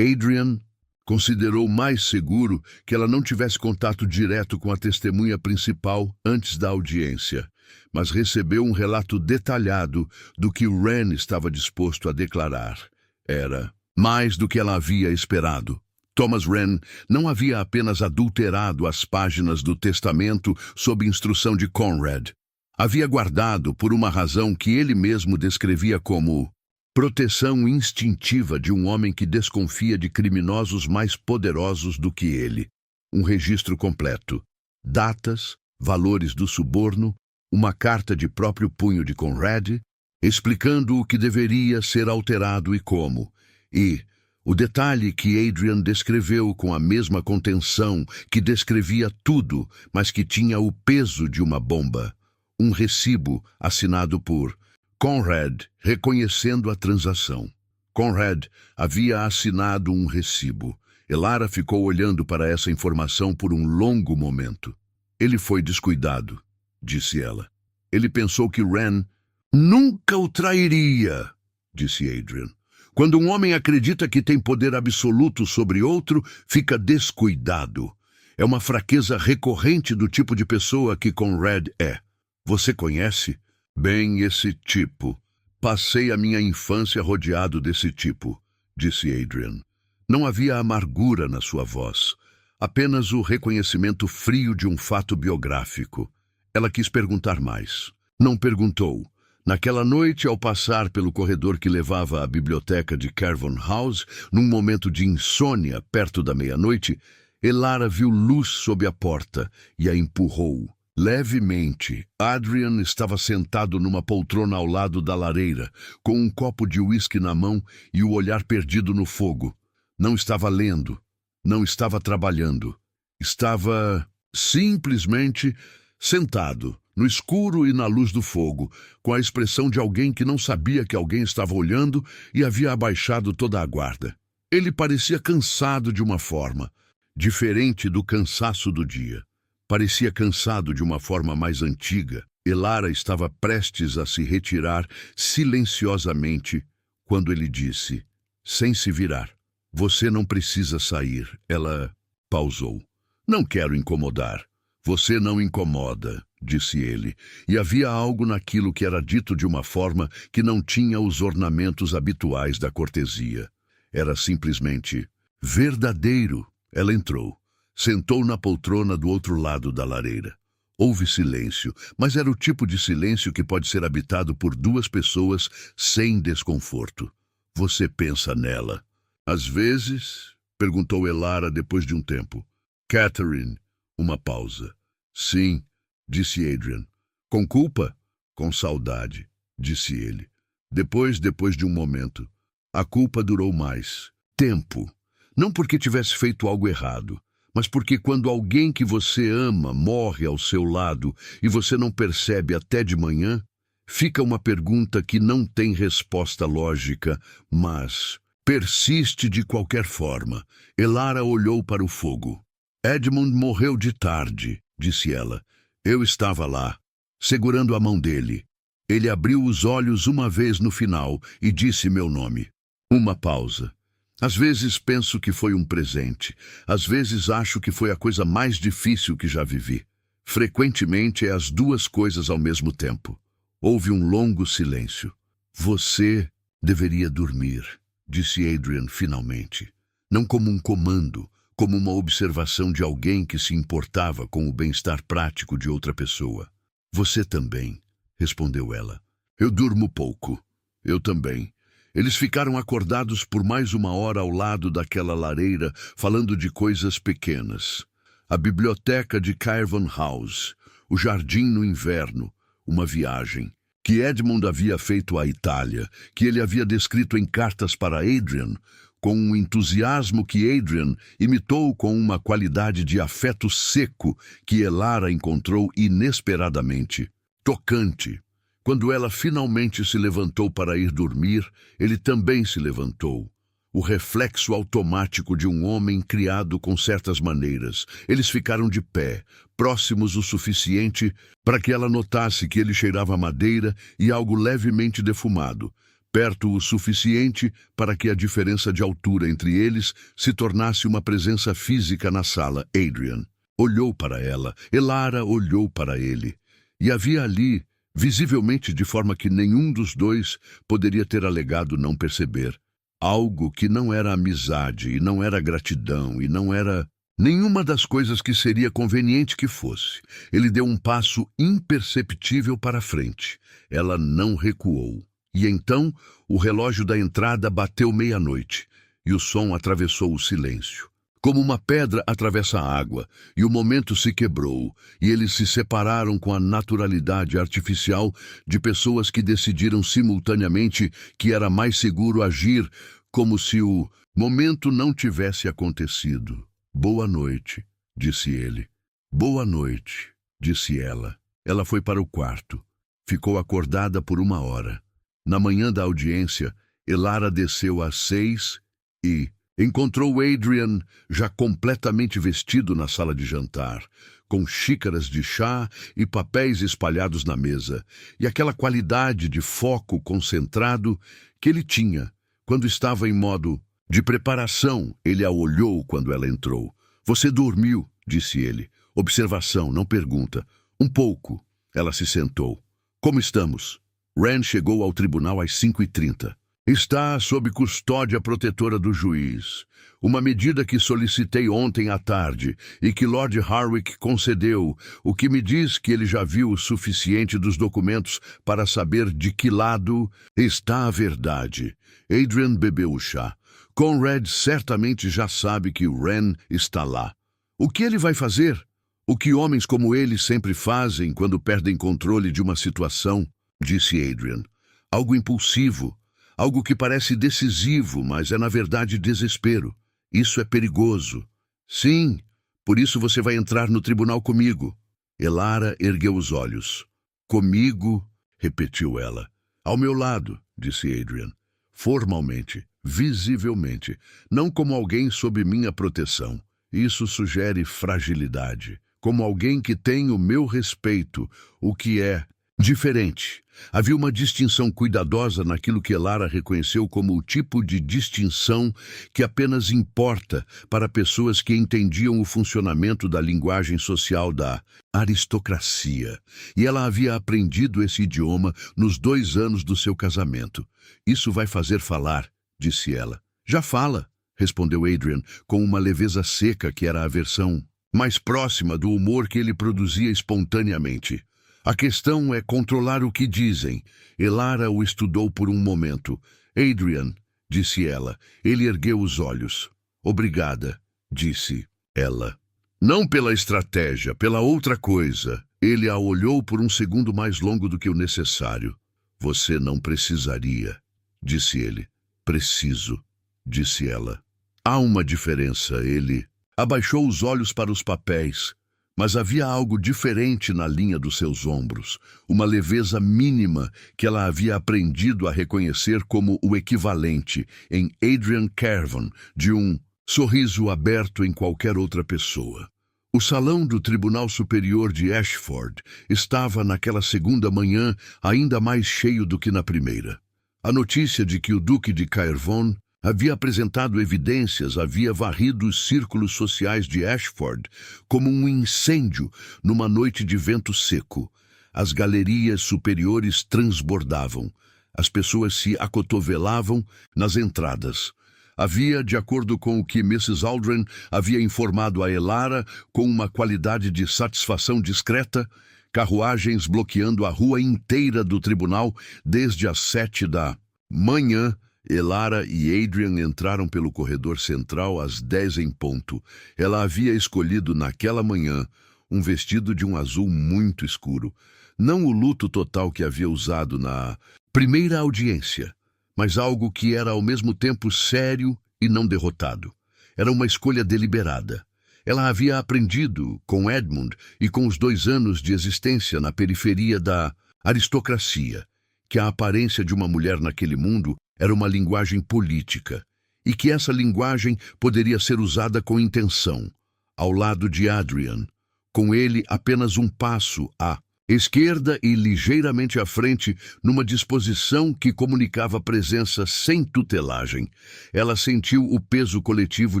Adrian considerou mais seguro que ela não tivesse contato direto com a testemunha principal antes da audiência, mas recebeu um relato detalhado do que Wren estava disposto a declarar. Era mais do que ela havia esperado. Thomas Wren não havia apenas adulterado as páginas do testamento sob instrução de Conrad. Havia guardado por uma razão que ele mesmo descrevia como proteção instintiva de um homem que desconfia de criminosos mais poderosos do que ele. Um registro completo. Datas, valores do suborno, uma carta de próprio punho de Conrad, explicando o que deveria ser alterado e como. E o detalhe que Adrian descreveu com a mesma contenção que descrevia tudo, mas que tinha o peso de uma bomba. Um recibo assinado por Conrad, reconhecendo a transação. Conrad havia assinado um recibo. Elara ficou olhando para essa informação por um longo momento. Ele foi descuidado, disse ela. Ele pensou que Wren nunca o trairia, disse Adrian. Quando um homem acredita que tem poder absoluto sobre outro, fica descuidado. É uma fraqueza recorrente do tipo de pessoa que Conrad é. Você conhece? Bem, esse tipo. Passei a minha infância rodeado desse tipo, disse Adrian. Não havia amargura na sua voz, apenas o reconhecimento frio de um fato biográfico. Ela quis perguntar mais. Não perguntou. Naquela noite, ao passar pelo corredor que levava à biblioteca de Carvon House, num momento de insônia perto da meia-noite, Elara viu luz sob a porta e a empurrou. Levemente, Adrian estava sentado numa poltrona ao lado da lareira, com um copo de uísque na mão e o olhar perdido no fogo. Não estava lendo, não estava trabalhando. Estava simplesmente sentado, no escuro e na luz do fogo, com a expressão de alguém que não sabia que alguém estava olhando e havia abaixado toda a guarda. Ele parecia cansado de uma forma, diferente do cansaço do dia. Parecia cansado de uma forma mais antiga. Elara estava prestes a se retirar silenciosamente quando ele disse, sem se virar, "Você não precisa sair." Ela pausou. "Não quero incomodar." "Você não incomoda", disse ele, e havia algo naquilo que era dito de uma forma que não tinha os ornamentos habituais da cortesia. Era simplesmente verdadeiro. Ela entrou. Sentou na poltrona do outro lado da lareira. Houve silêncio, mas era o tipo de silêncio que pode ser habitado por duas pessoas sem desconforto. "Você pensa nela?" "Às vezes?" perguntou Elara depois de um tempo. "Catherine." Uma pausa. "Sim", disse Adrian. "Com culpa?" "Com saudade", disse ele. Depois de um momento. A culpa durou mais. Tempo. Não porque tivesse feito algo errado, mas porque quando alguém que você ama morre ao seu lado e você não percebe até de manhã, fica uma pergunta que não tem resposta lógica, mas persiste de qualquer forma. Elara olhou para o fogo. "Edmund morreu de tarde", disse ela. "Eu estava lá, segurando a mão dele. Ele abriu os olhos uma vez no final e disse meu nome." Uma pausa. "Às vezes penso que foi um presente. Às vezes acho que foi a coisa mais difícil que já vivi. Frequentemente é as duas coisas ao mesmo tempo." Houve um longo silêncio. "Você deveria dormir", disse Adrian finalmente. Não como um comando, como uma observação de alguém que se importava com o bem-estar prático de outra pessoa. "Você também", respondeu ela. "Eu durmo pouco." "Eu também." Eles ficaram acordados por mais uma hora ao lado daquela lareira, falando de coisas pequenas. A biblioteca de Carvon House, o jardim no inverno, uma viagem, que Edmund havia feito à Itália, que ele havia descrito em cartas para Adrian, com um entusiasmo que Adrian imitou com uma qualidade de afeto seco que Elara encontrou inesperadamente, tocante. Quando ela finalmente se levantou para ir dormir, ele também se levantou. O reflexo automático de um homem criado com certas maneiras. Eles ficaram de pé, próximos o suficiente para que ela notasse que ele cheirava madeira e algo levemente defumado, perto o suficiente para que a diferença de altura entre eles se tornasse uma presença física na sala. Adrian olhou para ela, Elara olhou para ele, e havia ali, visivelmente de forma que nenhum dos dois poderia ter alegado não perceber, algo que não era amizade, e não era gratidão, e não era nenhuma das coisas que seria conveniente que fosse. Ele deu um passo imperceptível para frente. Ela não recuou. E então o relógio da entrada bateu meia-noite, e o som atravessou o silêncio. Como uma pedra atravessa a água, e o momento se quebrou, e eles se separaram com a naturalidade artificial de pessoas que decidiram simultaneamente que era mais seguro agir como se o momento não tivesse acontecido. "Boa noite", disse ele. "Boa noite", disse ela. Ela foi para o quarto. Ficou acordada por uma hora. Na manhã da audiência, Elara desceu às 6 e encontrou Adrian já completamente vestido na sala de jantar, com xícaras de chá e papéis espalhados na mesa, e aquela qualidade de foco concentrado que ele tinha Quando estava em modo de preparação, ele a olhou quando ela entrou. Você dormiu, disse ele. Observação, não pergunta. Um pouco. Ela se sentou. Como estamos? Wren chegou ao tribunal às 5h30. Está sob custódia protetora do juiz. Uma medida que solicitei ontem à tarde e que Lord Harwick concedeu, o que me diz que ele já viu o suficiente dos documentos para saber de que lado está a verdade. Adrian bebeu o chá. Conrad certamente já sabe que Wren está lá. O que ele vai fazer? O que homens como ele sempre fazem quando perdem controle de uma situação, disse Adrian. Algo impulsivo. Algo que parece decisivo, mas é na verdade desespero. Isso é perigoso. Sim, por isso você vai entrar no tribunal comigo. Elara ergueu os olhos. Comigo, repetiu ela. Ao meu lado, disse Adrian. Formalmente, visivelmente, não como alguém sob minha proteção. Isso sugere fragilidade. Como alguém que tem o meu respeito, o que é diferente. Havia uma distinção cuidadosa naquilo que Elara reconheceu como o tipo de distinção que apenas importa para pessoas que entendiam o funcionamento da linguagem social da aristocracia. E ela havia aprendido esse idioma nos 2 anos do seu casamento. Isso vai fazer falar, disse ela. Já fala, respondeu Adrian, com uma leveza seca que era a versão mais próxima do humor que ele produzia espontaneamente. A questão é controlar o que dizem. Elara o estudou por um momento. Adrian, disse ela. Ele ergueu os olhos. Obrigada, disse ela. Não pela estratégia, pela outra coisa. Ele a olhou por um segundo mais longo do que o necessário. Você não precisaria, disse ele. Preciso, disse ela. Há uma diferença, ele abaixou os olhos para os papéis. Mas havia algo diferente na linha dos seus ombros, uma leveza mínima que ela havia aprendido a reconhecer como o equivalente, em Adrian Carvan, de um sorriso aberto em qualquer outra pessoa. O salão do Tribunal Superior de Ashford estava naquela segunda manhã ainda mais cheio do que na primeira. A notícia de que o Duque de Caervon havia apresentado evidências, havia varrido os círculos sociais de Ashford como um incêndio numa noite de vento seco. As galerias superiores transbordavam. As pessoas se acotovelavam nas entradas. Havia, de acordo com o que Mrs. Aldrin havia informado a Elara, com uma qualidade de satisfação discreta, carruagens bloqueando a rua inteira do tribunal desde as 7 da manhã. Elara e Adrian entraram pelo corredor central às 10 em ponto. Ela havia escolhido naquela manhã um vestido de um azul muito escuro. Não o luto total que havia usado na primeira audiência, mas algo que era ao mesmo tempo sério e não derrotado. Era uma escolha deliberada. Ela havia aprendido, com Edmund e com os 2 anos de existência na periferia da aristocracia, que a aparência de uma mulher naquele mundo era uma linguagem política, e que essa linguagem poderia ser usada com intenção, ao lado de Adrian, com ele apenas um passo à esquerda e ligeiramente à frente, numa disposição que comunicava presença sem tutelagem. Ela sentiu o peso coletivo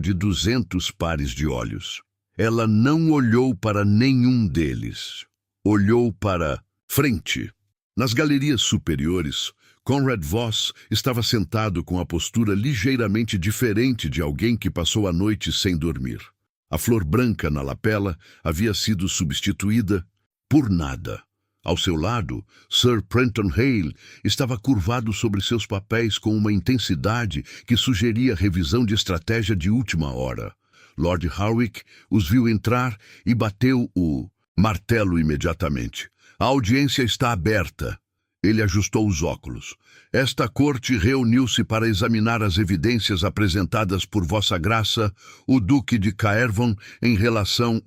de 200 pares de olhos. Ela não olhou para nenhum deles. Olhou para frente. Nas galerias superiores, Conrad Voss estava sentado com a postura ligeiramente diferente de alguém que passou a noite sem dormir. A flor branca na lapela havia sido substituída por nada. Ao seu lado, Sir Prenton Hale estava curvado sobre seus papéis com uma intensidade que sugeria revisão de estratégia de última hora. Lord Harwick os viu entrar e bateu o martelo imediatamente. A audiência está aberta. Ele ajustou os óculos. Esta corte reuniu-se para examinar as evidências apresentadas por Vossa Graça, o Duque de Caervon, em relação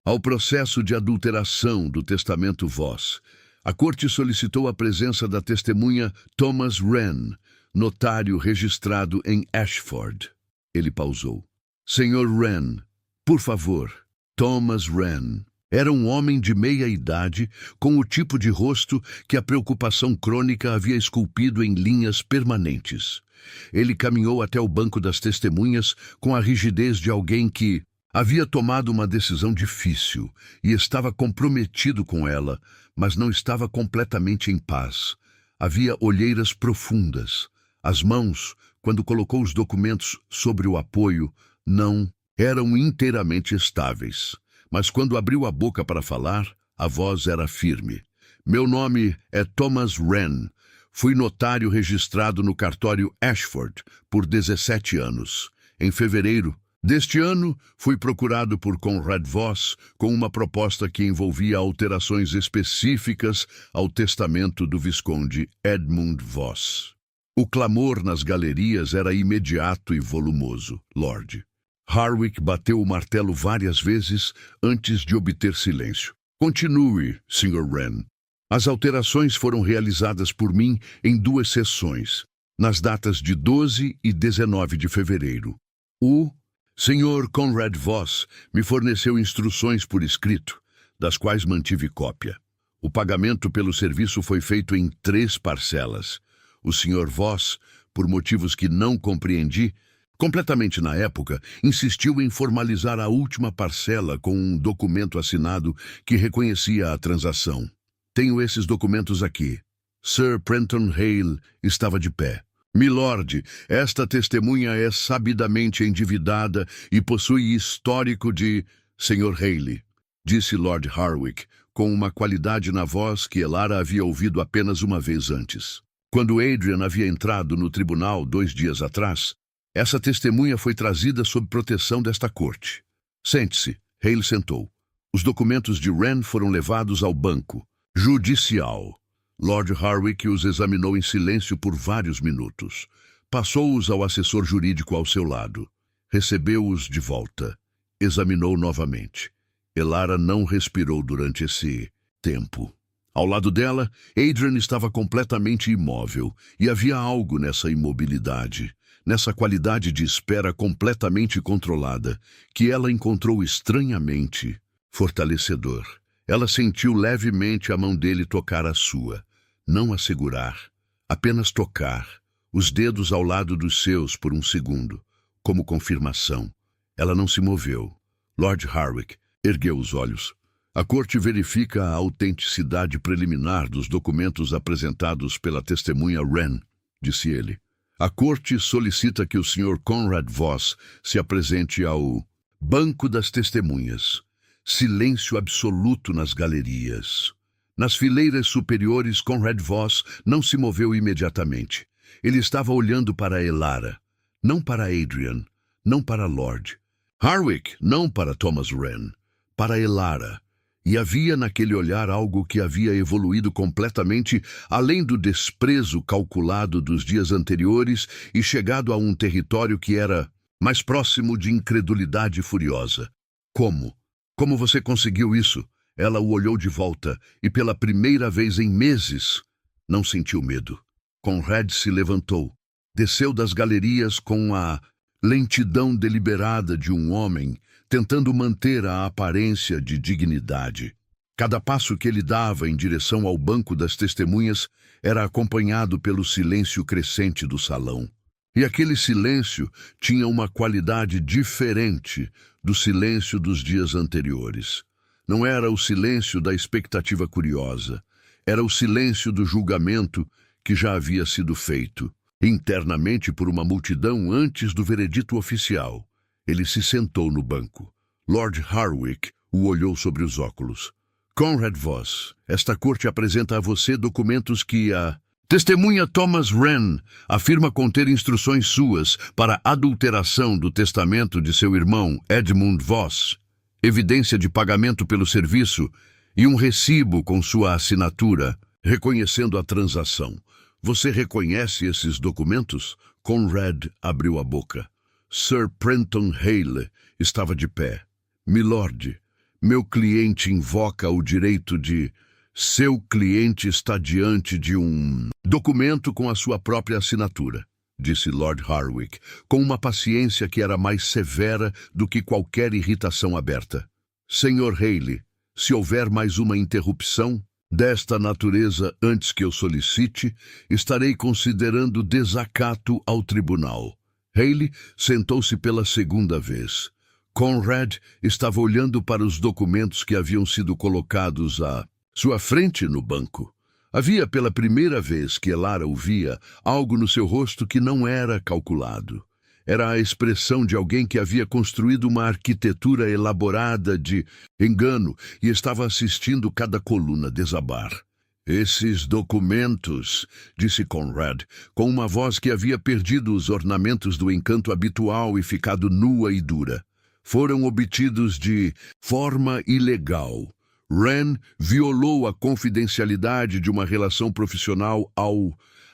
ao processo de adulteração do testamento Voss. A corte solicitou a presença da testemunha Thomas Wren, notário registrado em Ashford. Ele pausou. Senhor Wren, por favor. Thomas Wren. Era um homem de meia idade, com o tipo de rosto que a preocupação crônica havia esculpido em linhas permanentes. Ele caminhou até o banco das testemunhas com a rigidez de alguém que havia tomado uma decisão difícil e estava comprometido com ela, mas não estava completamente em paz. Havia olheiras profundas. As mãos, quando colocou os documentos sobre o apoio, não eram inteiramente estáveis. Mas quando abriu a boca para falar, a voz era firme. Meu nome é Thomas Wren. Fui notário registrado no cartório Ashford por 17 anos. Em fevereiro deste ano, fui procurado por Conrad Voss com uma proposta que envolvia alterações específicas ao testamento do Visconde Edmund Voss. O clamor nas galerias era imediato e volumoso. Lord Harwick bateu o martelo várias vezes antes de obter silêncio. Continue, Sr. Wren. As alterações foram realizadas por mim em 2 sessões, nas datas de 12 e 19 de fevereiro. O Sr. Conrad Voss me forneceu instruções por escrito, das quais mantive cópia. O pagamento pelo serviço foi feito em 3 parcelas. O Sr. Voss, por motivos que não compreendi, completamente na época, insistiu em formalizar a última parcela com um documento assinado que reconhecia a transação. Tenho esses documentos aqui. Sir Prenton Hale estava de pé. Milord, esta testemunha é sabidamente endividada e possui histórico de Sr. Hale, disse Lord Harwick, com uma qualidade na voz que Elara havia ouvido apenas uma vez antes. Quando Adrian havia entrado no tribunal 2 dias atrás, essa testemunha foi trazida sob proteção desta corte. Sente-se. Hale sentou. Os documentos de Wren foram levados ao banco judicial. Lord Harwick os examinou em silêncio por vários minutos. Passou-os ao assessor jurídico ao seu lado. Recebeu-os de volta. Examinou novamente. Elara não respirou durante esse tempo. Ao lado dela, Adrian estava completamente imóvel, e havia algo nessa imobilidade, nessa qualidade de espera completamente controlada, que ela encontrou estranhamente fortalecedor. Ela sentiu levemente a mão dele tocar a sua, não a segurar, apenas tocar, os dedos ao lado dos seus por um segundo, como confirmação. Ela não se moveu. Lord Harwick ergueu os olhos. A corte verifica a autenticidade preliminar dos documentos apresentados pela testemunha Wren, disse ele. A corte solicita que o Sr. Conrad Voss se apresente ao Banco das Testemunhas. Silêncio absoluto nas galerias. Nas fileiras superiores, Conrad Voss não se moveu imediatamente. Ele estava olhando para Elara, não para Adrian, não para Lord Harwick, não para Thomas Wren, para Elara. E havia naquele olhar algo que havia evoluído completamente além do desprezo calculado dos dias anteriores e chegado a um território que era mais próximo de incredulidade furiosa. Como? Como você conseguiu isso? Ela o olhou de volta e pela primeira vez em meses não sentiu medo. Conrad se levantou, desceu das galerias com a lentidão deliberada de um homem, tentando manter a aparência de dignidade. Cada passo que ele dava em direção ao banco das testemunhas era acompanhado pelo silêncio crescente do salão. E aquele silêncio tinha uma qualidade diferente do silêncio dos dias anteriores. Não era o silêncio da expectativa curiosa, era o silêncio do julgamento que já havia sido feito, internamente por uma multidão antes do veredito oficial. Ele se sentou no banco. Lord Harwick o olhou sobre os óculos. Conrad Voss, esta corte apresenta a você documentos que a testemunha Thomas Wren afirma conter instruções suas para adulteração do testamento de seu irmão Edmund Voss, evidência de pagamento pelo serviço e um recibo com sua assinatura, reconhecendo a transação. Você reconhece esses documentos? Conrad abriu a boca. Sir Prenton Hale estava de pé. Milord, meu cliente invoca o direito de... Seu cliente está diante de um documento com a sua própria assinatura, disse Lord Harwick, com uma paciência que era mais severa do que qualquer irritação aberta. Sr. Hale, Se houver mais uma interrupção desta natureza antes que eu solicite, estarei considerando desacato ao tribunal. Haley sentou-se pela segunda vez. Conrad estava olhando para os documentos que haviam sido colocados à sua frente no banco. Havia pela primeira vez que Elara o via algo no seu rosto que não era calculado. Era a expressão de alguém que havia construído uma arquitetura elaborada de engano e estava assistindo cada coluna desabar. Esses documentos, disse Conrad, com uma voz que havia perdido os ornamentos do encanto habitual e ficado nua e dura, foram obtidos de forma ilegal. Wren violou a confidencialidade de uma relação profissional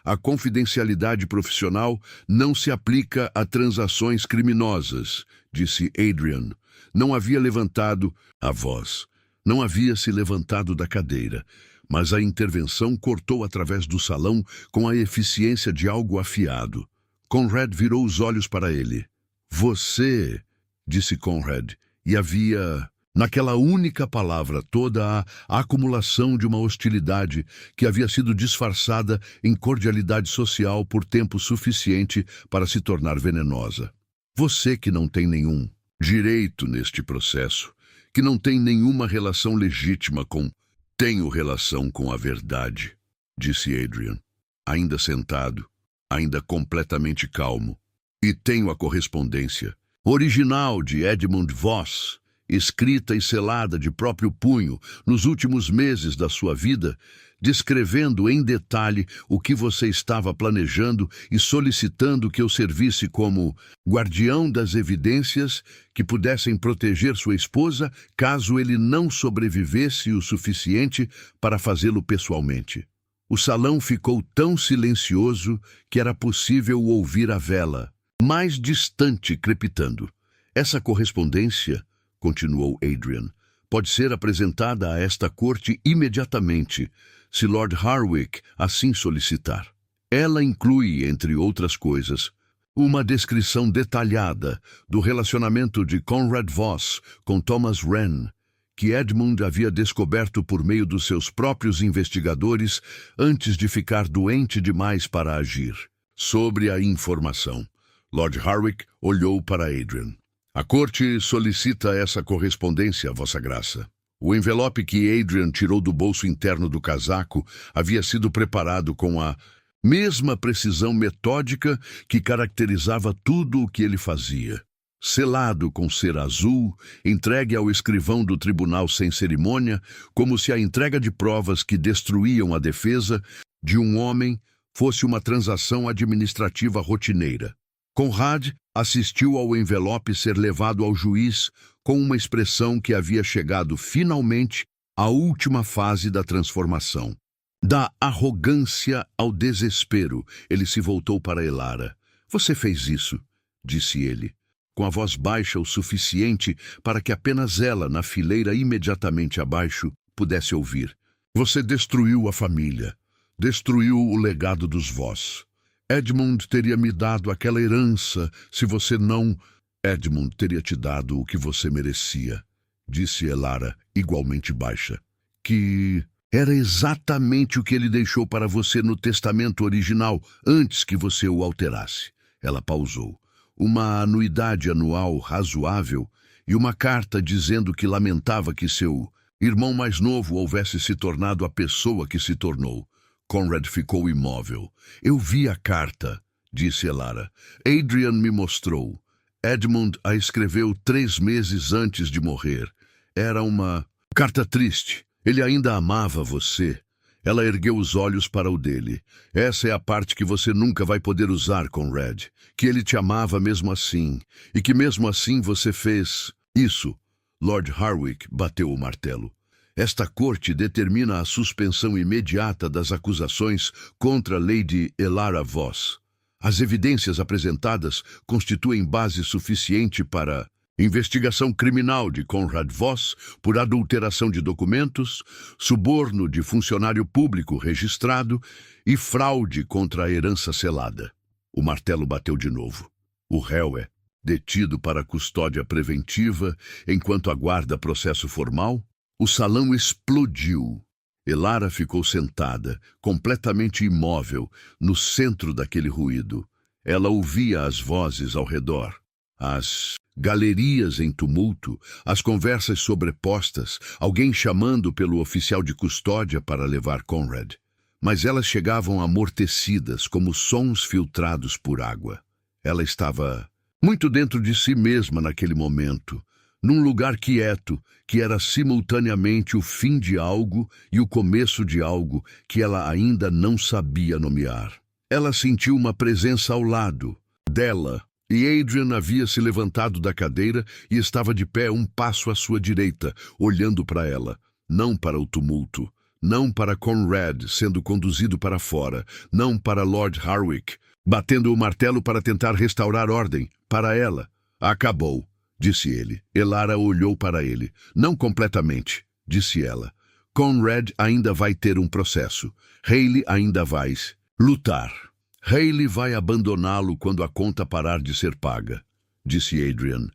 A confidencialidade profissional não se aplica a transações criminosas, disse Adrian. Não havia levantado a voz. Não havia se levantado da cadeira, mas a intervenção cortou através do salão com a eficiência de algo afiado. Conrad virou os olhos para ele. Você, disse Conrad, e havia naquela única palavra toda a acumulação de uma hostilidade que havia sido disfarçada em cordialidade social por tempo suficiente para se tornar venenosa. Você que não tem nenhum direito neste processo, que não tem nenhuma relação legítima com... Tenho relação com a verdade, disse Adrian, ainda sentado, ainda completamente calmo. E tenho a correspondência original de Edmund Voss, escrita e selada de próprio punho nos últimos meses da sua vida, descrevendo em detalhe o que você estava planejando e solicitando que eu servisse como guardião das evidências que pudessem proteger sua esposa caso ele não sobrevivesse o suficiente para fazê-lo pessoalmente. O salão ficou tão silencioso que era possível ouvir a vela, mais distante, crepitando. Essa correspondência, continuou Adrian, pode ser apresentada a esta corte imediatamente, se Lord Harwick assim solicitar. Ela inclui, entre outras coisas, uma descrição detalhada do relacionamento de Conrad Voss com Thomas Wren, que Edmund havia descoberto por meio dos seus próprios investigadores antes de ficar doente demais para agir. Sobre a informação, Lord Harwick olhou para Adrian. A corte solicita essa correspondência, Vossa Graça. O envelope que Adrian tirou do bolso interno do casaco havia sido preparado com a mesma precisão metódica que caracterizava tudo o que ele fazia. Selado com cera azul, entregue ao escrivão do tribunal sem cerimônia, como se a entrega de provas que destruíam a defesa de um homem fosse uma transação administrativa rotineira. Conrad assistiu ao envelope ser levado ao juiz com uma expressão que havia chegado finalmente à última fase da transformação. Da arrogância ao desespero, ele se voltou para Elara. Você fez isso, disse ele, com a voz baixa o suficiente para que apenas ela, na fileira imediatamente abaixo, pudesse ouvir. Você destruiu a família, destruiu o legado dos Voss. Edmund teria me dado aquela herança se você não... Edmund teria te dado o que você merecia, disse Elara, igualmente baixa. Que era exatamente o que ele deixou para você no testamento original, antes que você o alterasse. Ela pausou. Uma anuidade anual razoável e uma carta dizendo que lamentava que seu irmão mais novo houvesse se tornado a pessoa que se tornou. Conrad ficou imóvel. Eu vi a carta, disse Elara. Adrian me mostrou. Edmund a escreveu 3 meses antes de morrer. Era uma carta triste. Ele ainda amava você. Ela ergueu os olhos para o dele. Essa é a parte que você nunca vai poder usar, Conrad. Que ele te amava mesmo assim. E que mesmo assim você fez isso. Lord Harwick bateu o martelo. Esta corte determina a suspensão imediata das acusações contra Lady Elara Voss. As evidências apresentadas constituem base suficiente para investigação criminal de Conrad Voss por adulteração de documentos, suborno de funcionário público registrado e fraude contra a herança selada. O martelo bateu de novo. O réu é detido para custódia preventiva enquanto aguarda processo formal. O salão explodiu. Elara ficou sentada, completamente imóvel, no centro daquele ruído. Ela ouvia as vozes ao redor, as galerias em tumulto, as conversas sobrepostas, alguém chamando pelo oficial de custódia para levar Conrad. Mas elas chegavam amortecidas, como sons filtrados por água. Ela estava muito dentro de si mesma naquele momento, num lugar quieto, que era simultaneamente o fim de algo e o começo de algo que ela ainda não sabia nomear. Ela sentiu uma presença ao lado dela, e Adrian havia se levantado da cadeira e estava de pé um passo à sua direita, olhando para ela, não para o tumulto, não para Conrad sendo conduzido para fora, não para Lord Harwick, batendo o martelo para tentar restaurar ordem, para ela. Acabou, disse ele. Elara olhou para ele. Não completamente, disse ela. Conrad ainda vai ter um processo. Hayley ainda vai lutar. Hayley vai abandoná-lo quando a conta parar de ser paga, disse Adrian.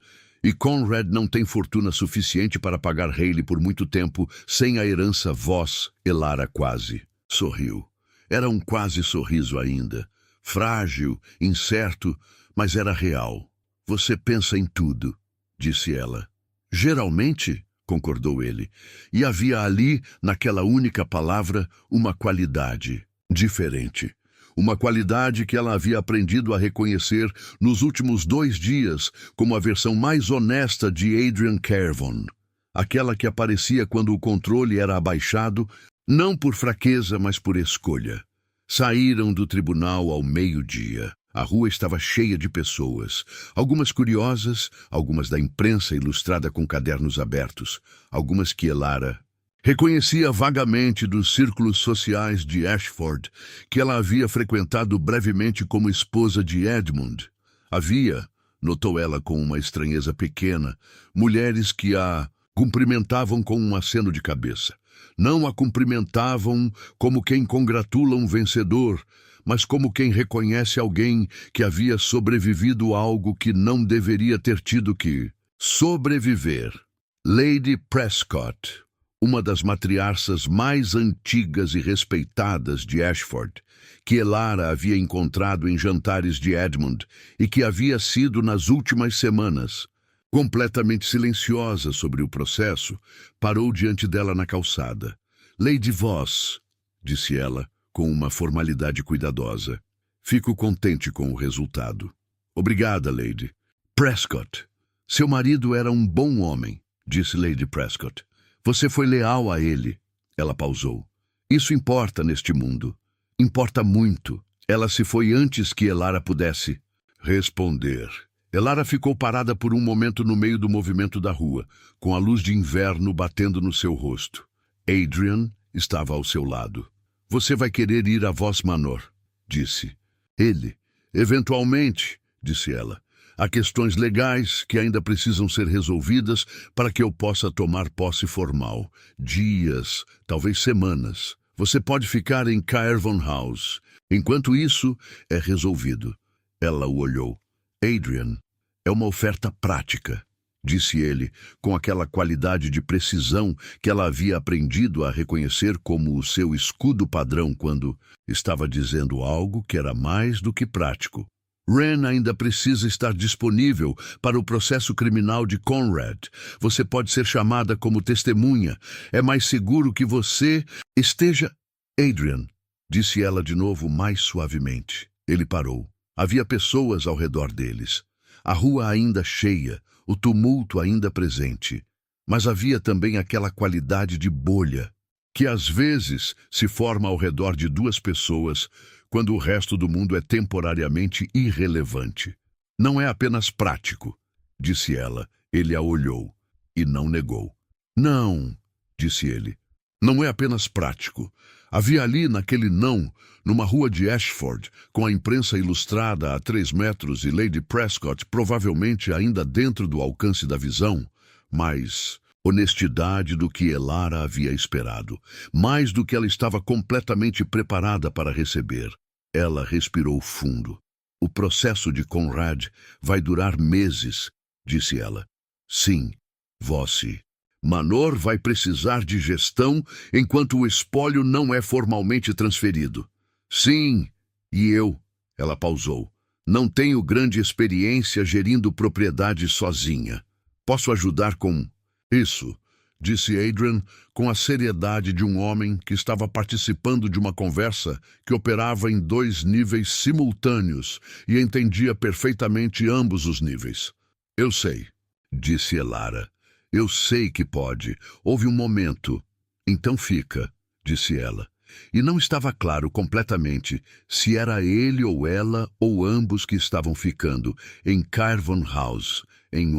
E Conrad não tem fortuna suficiente para pagar Hayley por muito tempo sem a herança vós, Elara quase. Sorriu. Era um quase sorriso ainda. Frágil, incerto, mas era real. Você pensa em tudo, disse ela. Geralmente, concordou ele. E havia ali, naquela única palavra, uma qualidade diferente. Uma qualidade que ela havia aprendido a reconhecer nos últimos 2 dias como a versão mais honesta de Adrian Caervon. Aquela que aparecia quando o controle era abaixado, não por fraqueza, mas por escolha. Saíram do tribunal ao meio-dia. A rua estava cheia de pessoas, algumas curiosas, algumas da imprensa ilustrada com cadernos abertos, algumas que Elara reconhecia vagamente dos círculos sociais de Ashford, que ela havia frequentado brevemente como esposa de Edmund. Havia, notou ela com uma estranheza pequena, mulheres que a cumprimentavam com um aceno de cabeça. Não a cumprimentavam como quem congratula um vencedor, mas como quem reconhece alguém que havia sobrevivido a algo que não deveria ter tido que sobreviver. Lady Prescott, uma das matriarcas mais antigas e respeitadas de Ashford, que Elara havia encontrado em jantares de Edmund e que havia sido nas últimas semanas, completamente silenciosa sobre o processo, parou diante dela na calçada. Lady Voss, disse ela, com uma formalidade cuidadosa. Fico contente com o resultado. Obrigada, Lady. Prescott. Seu marido era um bom homem, disse Lady Prescott. Você foi leal a ele. Ela pausou. Isso importa neste mundo. Importa muito. Ela se foi antes que Elara pudesse responder. Elara ficou parada por um momento no meio do movimento da rua, com a luz de inverno batendo no seu rosto. Adrian estava ao seu lado. Você vai querer ir a Voss Manor, disse. Ele. Eventualmente, disse ela. Há questões legais que ainda precisam ser resolvidas para que eu possa tomar posse formal. Dias, talvez semanas. Você pode ficar em Caervon House. Enquanto isso é resolvido. Ela o olhou. Adrian, é uma oferta prática, disse ele, com aquela qualidade de precisão que ela havia aprendido a reconhecer como o seu escudo padrão quando estava dizendo algo que era mais do que prático. Wren ainda precisa estar disponível para o processo criminal de Conrad. Você pode ser chamada como testemunha. É mais seguro que você esteja... Adrian, disse ela de novo mais suavemente. Ele parou. Havia pessoas ao redor deles. A rua ainda cheia, o tumulto ainda presente. Mas havia também aquela qualidade de bolha, que às vezes se forma ao redor de 2 pessoas, quando o resto do mundo é temporariamente irrelevante. Não é apenas prático, disse ela. Ele a olhou e não negou. Não, disse ele. Não é apenas prático. Havia ali, naquele não, numa rua de Ashford, com a imprensa ilustrada a 3 metros e Lady Prescott provavelmente ainda dentro do alcance da visão, mais honestidade do que Elara havia esperado, mais do que ela estava completamente preparada para receber. Ela respirou fundo. O processo de Conrad vai durar meses, disse ela. Sim, Vossi. Manor vai precisar de gestão enquanto o espólio não é formalmente transferido. Sim, e eu, ela pausou, não tenho grande experiência gerindo propriedade sozinha. Posso ajudar com isso, disse Adrian com a seriedade de um homem que estava participando de uma conversa que operava em 2 níveis simultâneos e entendia perfeitamente ambos os níveis. Eu sei, disse Elara. Eu sei que pode. Houve um momento. Então fica, disse ela. E não estava claro completamente se era ele ou ela ou ambos que estavam ficando em Carvon House, em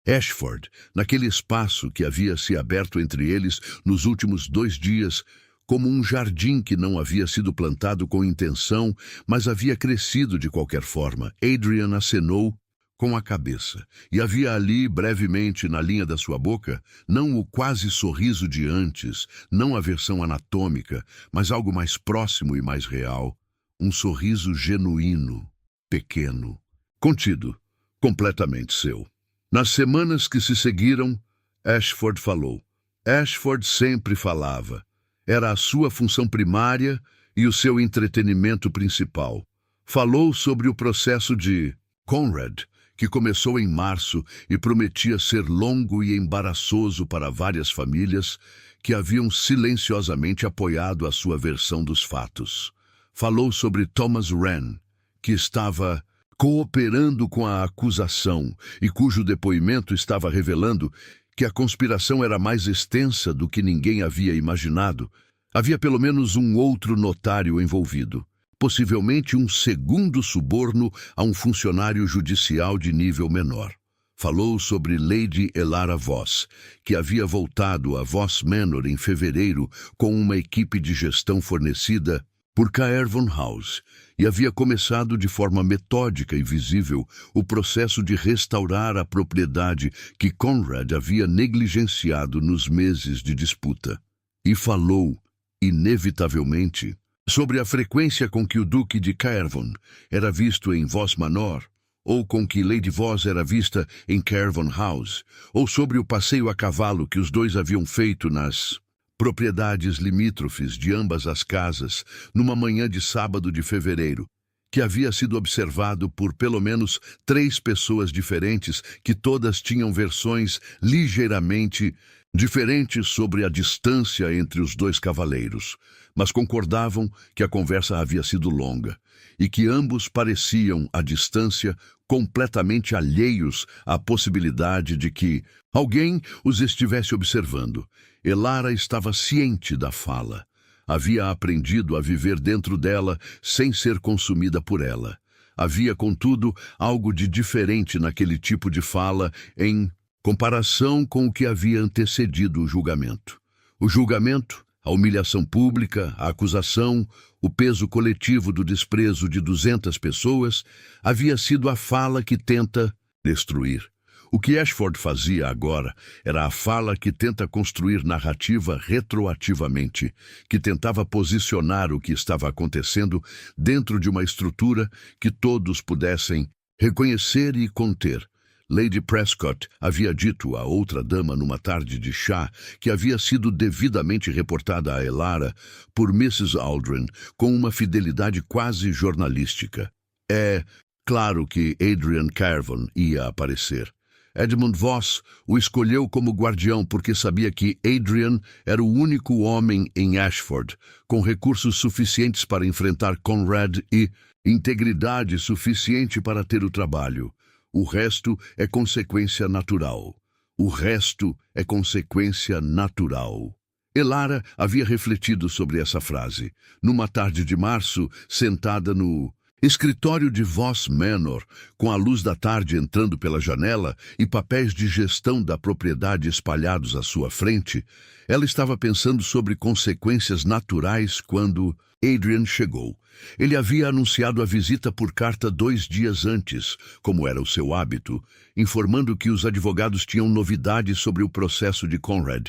Ashford, naquele espaço que havia se aberto entre eles nos últimos 2 dias, como um jardim que não havia sido plantado com intenção, mas havia crescido de qualquer forma. Adrian acenou com a cabeça, e havia ali, brevemente, na linha da sua boca, não o quase sorriso de antes, não a versão anatômica, mas algo mais próximo e mais real, um sorriso genuíno, pequeno, contido, completamente seu. Nas semanas que se seguiram, Ashford falou. Ashford sempre falava. Era a sua função primária e o seu entretenimento principal. Falou sobre o processo de Conrad, que começou em março e prometia ser longo e embaraçoso para várias famílias que haviam silenciosamente apoiado a sua versão dos fatos. Falou sobre Thomas Wren, que estava cooperando com a acusação e cujo depoimento estava revelando que a conspiração era mais extensa do que ninguém havia imaginado. Havia pelo menos um outro notário envolvido. Possivelmente um segundo suborno a um funcionário judicial de nível menor. Falou sobre Lady Elara Voss, que havia voltado a Voss Manor em fevereiro com uma equipe de gestão fornecida por Carvon House e havia começado de forma metódica e visível o processo de restaurar a propriedade que Conrad havia negligenciado nos meses de disputa. E falou, inevitavelmente, sobre a frequência com que o Duque de Carvon era visto em Voss Manor, ou com que Lady Voss era vista em Carvon House, ou sobre o passeio a cavalo que os dois haviam feito nas propriedades limítrofes de ambas as casas, numa manhã de sábado de fevereiro, que havia sido observado por pelo menos 3 pessoas diferentes que todas tinham versões ligeiramente diferentes sobre a distância entre os 2 cavaleiros, mas concordavam que a conversa havia sido longa e que ambos pareciam, à distância, completamente alheios à possibilidade de que alguém os estivesse observando. Elara estava ciente da fala. Havia aprendido a viver dentro dela sem ser consumida por ela. Havia, contudo, algo de diferente naquele tipo de fala em comparação com o que havia antecedido o julgamento. O julgamento, a humilhação pública, a acusação, o peso coletivo do desprezo de 200 pessoas, havia sido a fala que tenta destruir. O que Ashford fazia agora era a fala que tenta construir narrativa retroativamente, que tentava posicionar o que estava acontecendo dentro de uma estrutura que todos pudessem reconhecer e conter. Lady Prescott havia dito a outra dama numa tarde de chá que havia sido devidamente reportada a Elara por Mrs. Aldrin com uma fidelidade quase jornalística. É claro que Adrian Carvon ia aparecer. Edmund Voss o escolheu como guardião porque sabia que Adrian era o único homem em Ashford com recursos suficientes para enfrentar Conrad e integridade suficiente para ter o trabalho. O resto é consequência natural. O resto é consequência natural. Elara havia refletido sobre essa frase. Numa tarde de março, sentada no escritório de Voss Manor, com a luz da tarde entrando pela janela e papéis de gestão da propriedade espalhados à sua frente, ela estava pensando sobre consequências naturais quando Adrian chegou. Ele havia anunciado a visita por carta 2 dias antes, como era o seu hábito, informando que os advogados tinham novidades sobre o processo de Conrad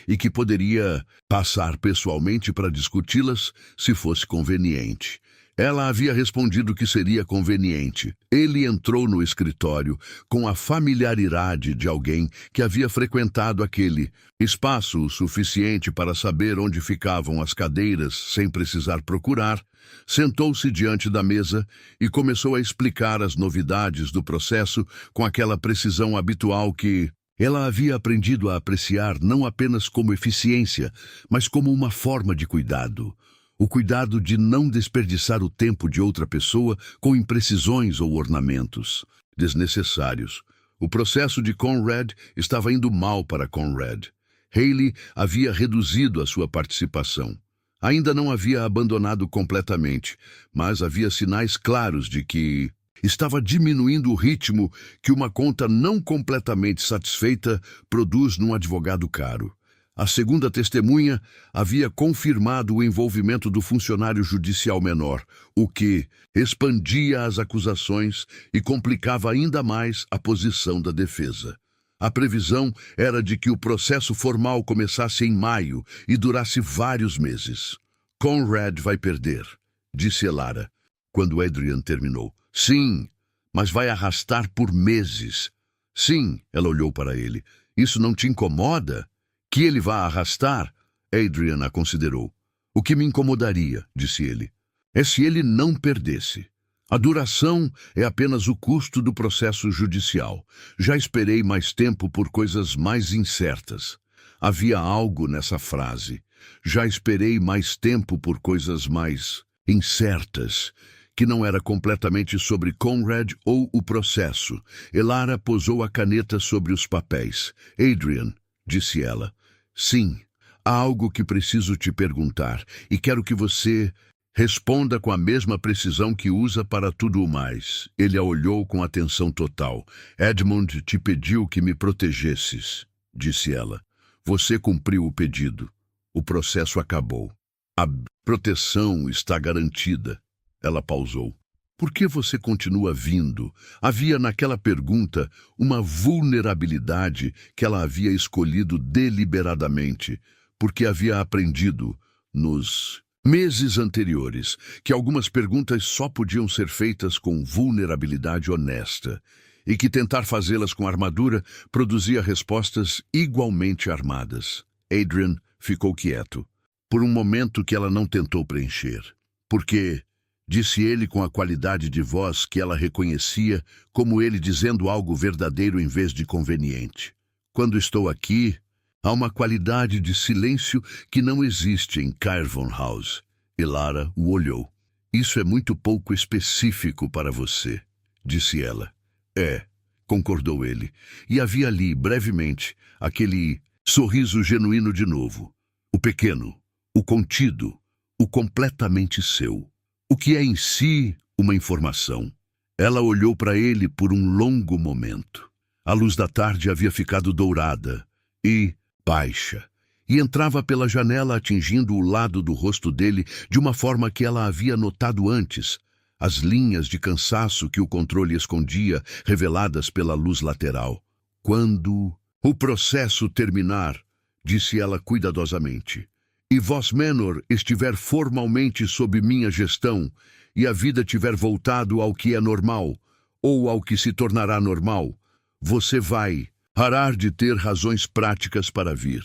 e que poderia passar pessoalmente para discuti-las se fosse conveniente. Ela havia respondido que seria conveniente. Ele entrou no escritório com a familiaridade de alguém que havia frequentado aquele espaço o suficiente para saber onde ficavam as cadeiras sem precisar procurar. Sentou-se diante da mesa e começou a explicar as novidades do processo com aquela precisão habitual que ela havia aprendido a apreciar não apenas como eficiência, mas como uma forma de cuidado. O cuidado de não desperdiçar o tempo de outra pessoa com imprecisões ou ornamentos desnecessários. O processo de Conrad estava indo mal para Conrad. Hayley havia reduzido a sua participação. Ainda não havia abandonado completamente, mas havia sinais claros de que estava diminuindo o ritmo que uma conta não completamente satisfeita produz num advogado caro. A segunda testemunha havia confirmado o envolvimento do funcionário judicial menor, o que expandia as acusações e complicava ainda mais a posição da defesa. A previsão era de que o processo formal começasse em maio e durasse vários meses. Conrad vai perder, disse Elara, quando Adrian terminou. Sim, mas vai arrastar por meses. Sim, ela olhou para ele. Isso não te incomoda? Que ele vá arrastar? Adrian a considerou. O que me incomodaria, disse ele, é se ele não perdesse. A duração é apenas o custo do processo judicial. Já esperei mais tempo por coisas mais incertas. Havia algo nessa frase. Já esperei mais tempo por coisas mais incertas, que não era completamente sobre Conrad ou o processo. Elara posou a caneta sobre os papéis. Adrian, disse ela. Sim, há algo que preciso te perguntar e quero que você responda com a mesma precisão que usa para tudo o mais. Ele a olhou com atenção total. Edmund te pediu que me protegesses, disse ela. Você cumpriu o pedido. O processo acabou. A proteção está garantida. Ela pausou. Por que você continua vindo? Havia naquela pergunta uma vulnerabilidade que ela havia escolhido deliberadamente, porque havia aprendido, nos meses anteriores, que algumas perguntas só podiam ser feitas com vulnerabilidade honesta, e que tentar fazê-las com armadura produzia respostas igualmente armadas. Adrian ficou quieto, por um momento que ela não tentou preencher. Porque disse ele com a qualidade de voz que ela reconhecia como ele dizendo algo verdadeiro em vez de conveniente. Quando estou aqui, há uma qualidade de silêncio que não existe em Carvon House. Elara o olhou. Isso é muito pouco específico para você, disse ela. É, concordou ele. E havia ali, brevemente, aquele sorriso genuíno de novo. O pequeno, o contido, o completamente seu. O que é em si uma informação. Ela olhou para ele por um longo momento. A luz da tarde havia ficado dourada e baixa, e entrava pela janela atingindo o lado do rosto dele de uma forma que ela havia notado antes, as linhas de cansaço que o controle escondia, reveladas pela luz lateral. Quando o processo terminar, disse ela cuidadosamente, e Vos Menor estiver formalmente sob minha gestão, e a vida tiver voltado ao que é normal, ou ao que se tornará normal, você vai parar de ter razões práticas para vir.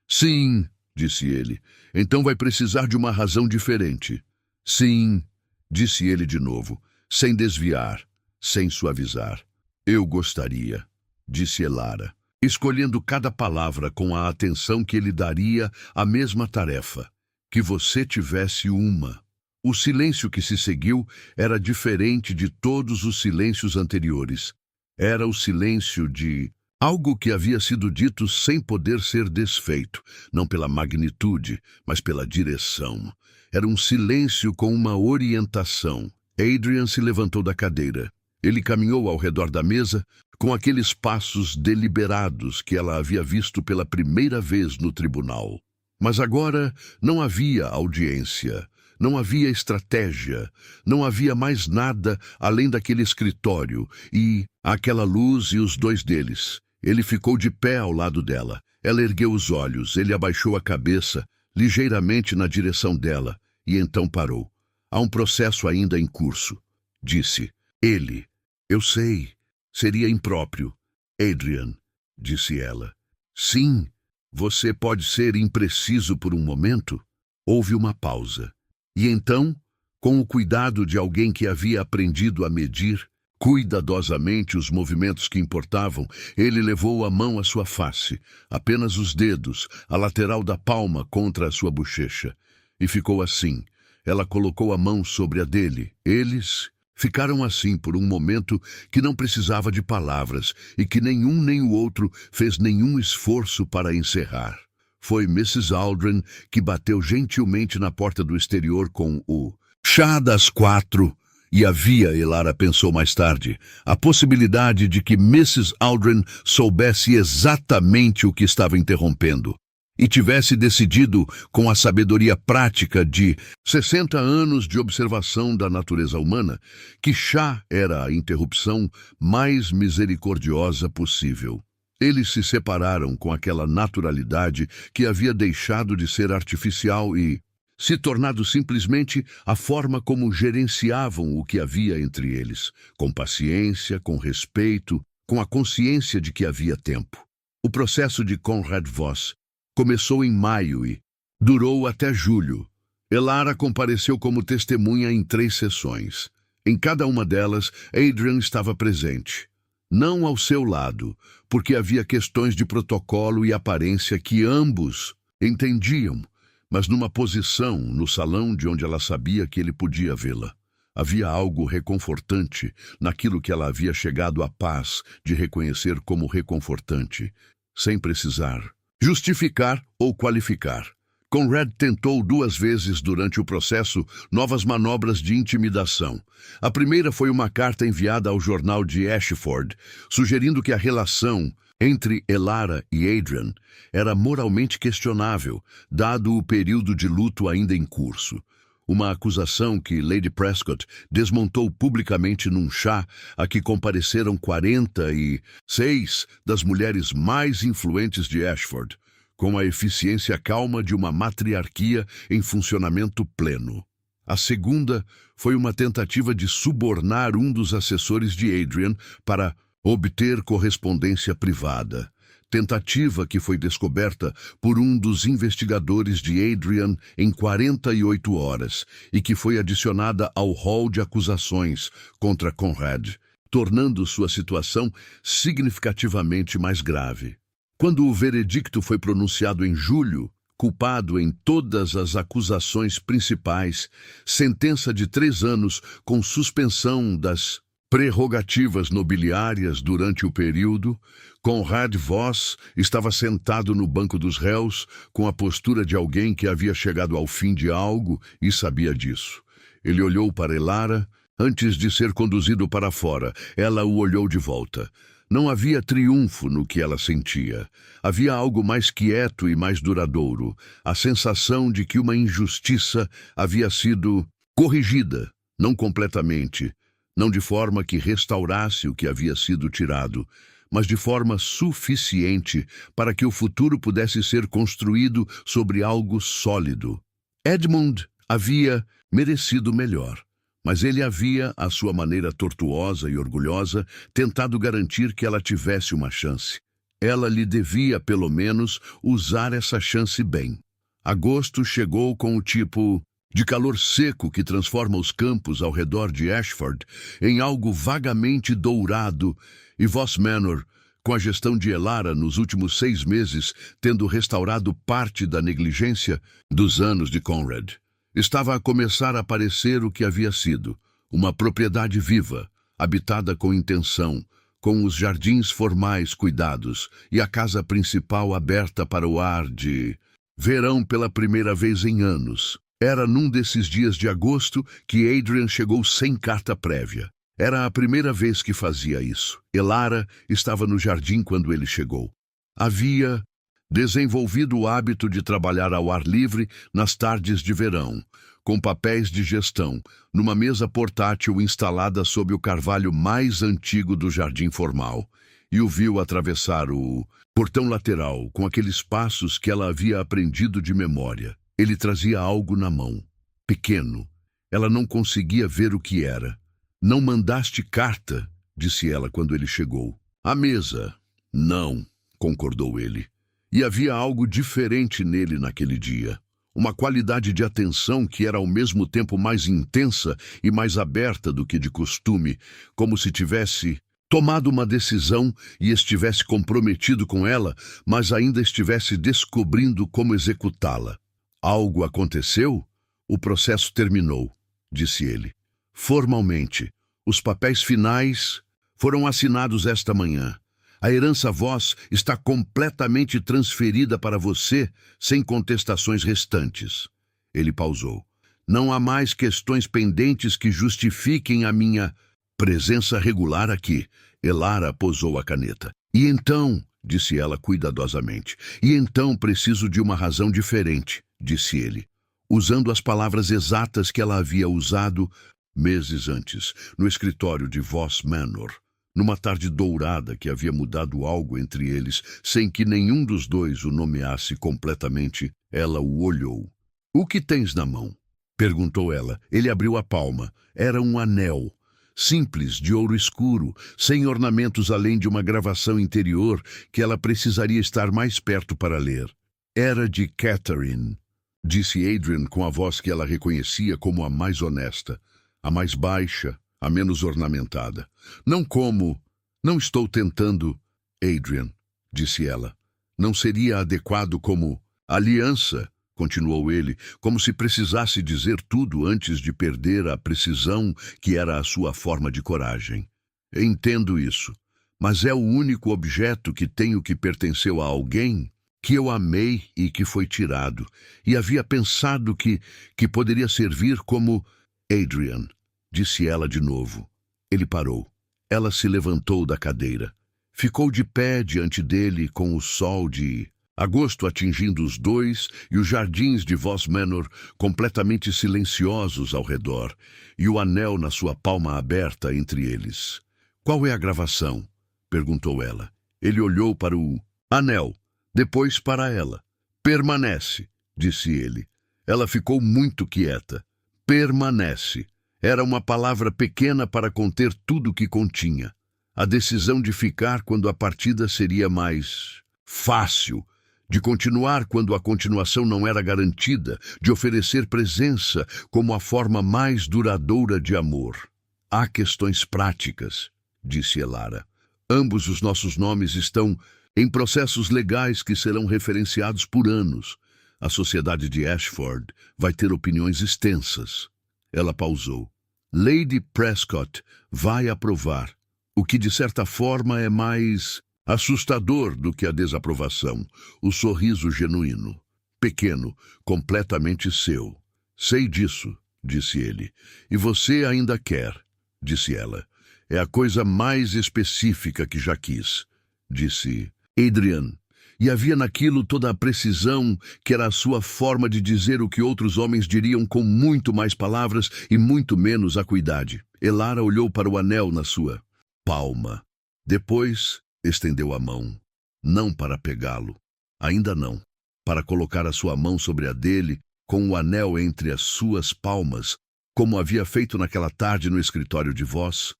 Sim, disse ele, então vai precisar de uma razão diferente. Sim, disse ele de novo, sem desviar, sem suavizar. Eu gostaria, disse Elara, escolhendo cada palavra com a atenção que ele daria à mesma tarefa, que você tivesse uma. O silêncio que se seguiu era diferente de todos os silêncios anteriores. Era o silêncio de algo que havia sido dito sem poder ser desfeito, não pela magnitude, mas pela direção. Era um silêncio com uma orientação. Adrian se levantou da cadeira. Ele caminhou ao redor da mesa, com aqueles passos deliberados que ela havia visto pela primeira vez no tribunal. Mas agora não havia audiência, não havia estratégia, não havia mais nada além daquele escritório e aquela luz e os dois deles. Ele ficou de pé ao lado dela. Ela ergueu os olhos, ele abaixou a cabeça, ligeiramente na direção dela, e então parou. Há um processo ainda em curso, disse. Ele. Eu sei. Seria impróprio. Adrian, disse ela. Sim, você pode ser impreciso por um momento? Houve uma pausa. E então, com o cuidado de alguém que havia aprendido a medir cuidadosamente os movimentos que importavam, ele levou a mão à sua face, apenas os dedos, a lateral da palma contra a sua bochecha. E ficou assim. Ela colocou a mão sobre a dele. Eles ficaram assim por um momento que não precisava de palavras e que nenhum nem o outro fez nenhum esforço para encerrar. Foi Mrs. Aldrin que bateu gentilmente na porta do exterior com o chá das 4. E havia, Elara pensou mais tarde, a possibilidade de que Mrs. Aldrin soubesse exatamente o que estava interrompendo e tivesse decidido, com a sabedoria prática de 60 anos de observação da natureza humana, que chá era a interrupção mais misericordiosa possível. Eles se separaram com aquela naturalidade que havia deixado de ser artificial e se tornado simplesmente a forma como gerenciavam o que havia entre eles, com paciência, com respeito, com a consciência de que havia tempo. O processo de Conrad Voss começou em maio e durou até julho. Elara compareceu como testemunha em 3 sessões. Em cada uma delas, Adrian estava presente. Não ao seu lado, porque havia questões de protocolo e aparência que ambos entendiam, mas numa posição no salão de onde ela sabia que ele podia vê-la. Havia algo reconfortante naquilo que ela havia chegado à paz de reconhecer como reconfortante, sem precisar justificar ou qualificar. Conrad tentou 2 vezes durante o processo novas manobras de intimidação. A primeira foi uma carta enviada ao jornal de Ashford, sugerindo que a relação entre Elara e Adrian era moralmente questionável, dado o período de luto ainda em curso. Uma acusação que Lady Prescott desmontou publicamente num chá a que compareceram 46 das mulheres mais influentes de Ashford, com a eficiência calma de uma matriarquia em funcionamento pleno. A segunda foi uma tentativa de subornar um dos assessores de Adrian para obter correspondência privada. Tentativa que foi descoberta por um dos investigadores de Adrian em 48 horas e que foi adicionada ao rol de acusações contra Conrad, tornando sua situação significativamente mais grave. Quando o veredicto foi pronunciado em julho, culpado em todas as acusações principais, sentença de 3 anos com suspensão das prerrogativas nobiliárias durante o período, Conrad Voss estava sentado no banco dos réus com a postura de alguém que havia chegado ao fim de algo e sabia disso. Ele olhou para Elara antes de ser conduzido para fora. Ela o olhou de volta. Não havia triunfo no que ela sentia. Havia algo mais quieto e mais duradouro, a sensação de que uma injustiça havia sido corrigida, não completamente, não de forma que restaurasse o que havia sido tirado, mas de forma suficiente para que o futuro pudesse ser construído sobre algo sólido. Edmund havia merecido melhor, mas ele havia, à sua maneira tortuosa e orgulhosa, tentado garantir que ela tivesse uma chance. Ela lhe devia, pelo menos, usar essa chance bem. Agosto chegou com o tipo de calor seco que transforma os campos ao redor de Ashford em algo vagamente dourado, e Voss Manor, com a gestão de Elara nos últimos 6 meses, tendo restaurado parte da negligência dos anos de Conrad, estava a começar a parecer o que havia sido, uma propriedade viva, habitada com intenção, com os jardins formais cuidados e a casa principal aberta para o ar de verão pela primeira vez em anos. Era num desses dias de agosto que Adrian chegou sem carta prévia. Era a primeira vez que fazia isso. Elara estava no jardim quando ele chegou. Havia desenvolvido o hábito de trabalhar ao ar livre nas tardes de verão, com papéis de gestão, numa mesa portátil instalada sob o carvalho mais antigo do jardim formal, e o viu atravessar o portão lateral com aqueles passos que ela havia aprendido de memória. Ele trazia algo na mão, pequeno, Ela não conseguia ver o que era. Não mandaste carta, disse ela quando ele chegou. À mesa. Não, concordou ele. E havia algo diferente nele naquele dia. Uma qualidade de atenção que era ao mesmo tempo mais intensa e mais aberta do que de costume, como se tivesse tomado uma decisão e estivesse comprometido com ela, mas ainda estivesse descobrindo como executá-la. Algo aconteceu? O processo terminou, disse ele. Formalmente, os papéis finais foram assinados esta manhã. A herança vós está completamente transferida para você, sem contestações restantes. Ele pausou. Não há mais questões pendentes que justifiquem a minha presença regular aqui. Elara posou a caneta. E então, disse ela cuidadosamente, e então preciso de uma razão diferente, disse ele, usando as palavras exatas que ela havia usado meses antes, no escritório de Voss Manor. Numa tarde dourada que havia mudado algo entre eles, sem que nenhum dos dois o nomeasse completamente, ela o olhou. "O que tens na mão?" perguntou ela. Ele abriu a palma. Era um anel, simples, de ouro escuro, sem ornamentos além de uma gravação interior que ela precisaria estar mais perto para ler. Era de Catherine, disse Adrian com a voz que ela reconhecia como a mais honesta, a mais baixa, a menos ornamentada. Não estou tentando, Adrian, disse ela. Não seria adequado como aliança, continuou ele, como se precisasse dizer tudo antes de perder a precisão que era a sua forma de coragem. Entendo isso, mas é o único objeto que tenho que pertenceu a alguém que eu amei e que foi tirado, e havia pensado que poderia servir como Adrian, disse ela de novo. Ele parou. Ela se levantou da cadeira. Ficou de pé diante dele com o sol de agosto atingindo os dois e os jardins de Voss Manor completamente silenciosos ao redor, e o anel na sua palma aberta entre eles. "Qual é a gravação?" perguntou ela. Ele olhou para o anel, depois para ela. "Permanece", disse ele. Ela ficou muito quieta. Permanece. Era uma palavra pequena para conter tudo o que continha. A decisão de ficar quando a partida seria mais fácil, de continuar quando a continuação não era garantida, de oferecer presença como a forma mais duradoura de amor. "Há questões práticas", disse Elara. "Ambos os nossos nomes estão em processos legais que serão referenciados por anos. A sociedade de Ashford vai ter opiniões extensas." Ela pausou. "Lady Prescott vai aprovar, o que de certa forma é mais assustador do que a desaprovação, o sorriso genuíno, pequeno, completamente seu." "Sei disso", disse ele. "E você ainda quer", disse ela. "É a coisa mais específica que já quis", disse Adrian. E havia naquilo toda a precisão que era a sua forma de dizer o que outros homens diriam com muito mais palavras e muito menos acuidade. Elara olhou para o anel na sua palma. Depois estendeu a mão. Não para pegá-lo. Ainda não. Para colocar a sua mão sobre a dele, com o anel entre as suas palmas, como havia feito naquela tarde no escritório de Voss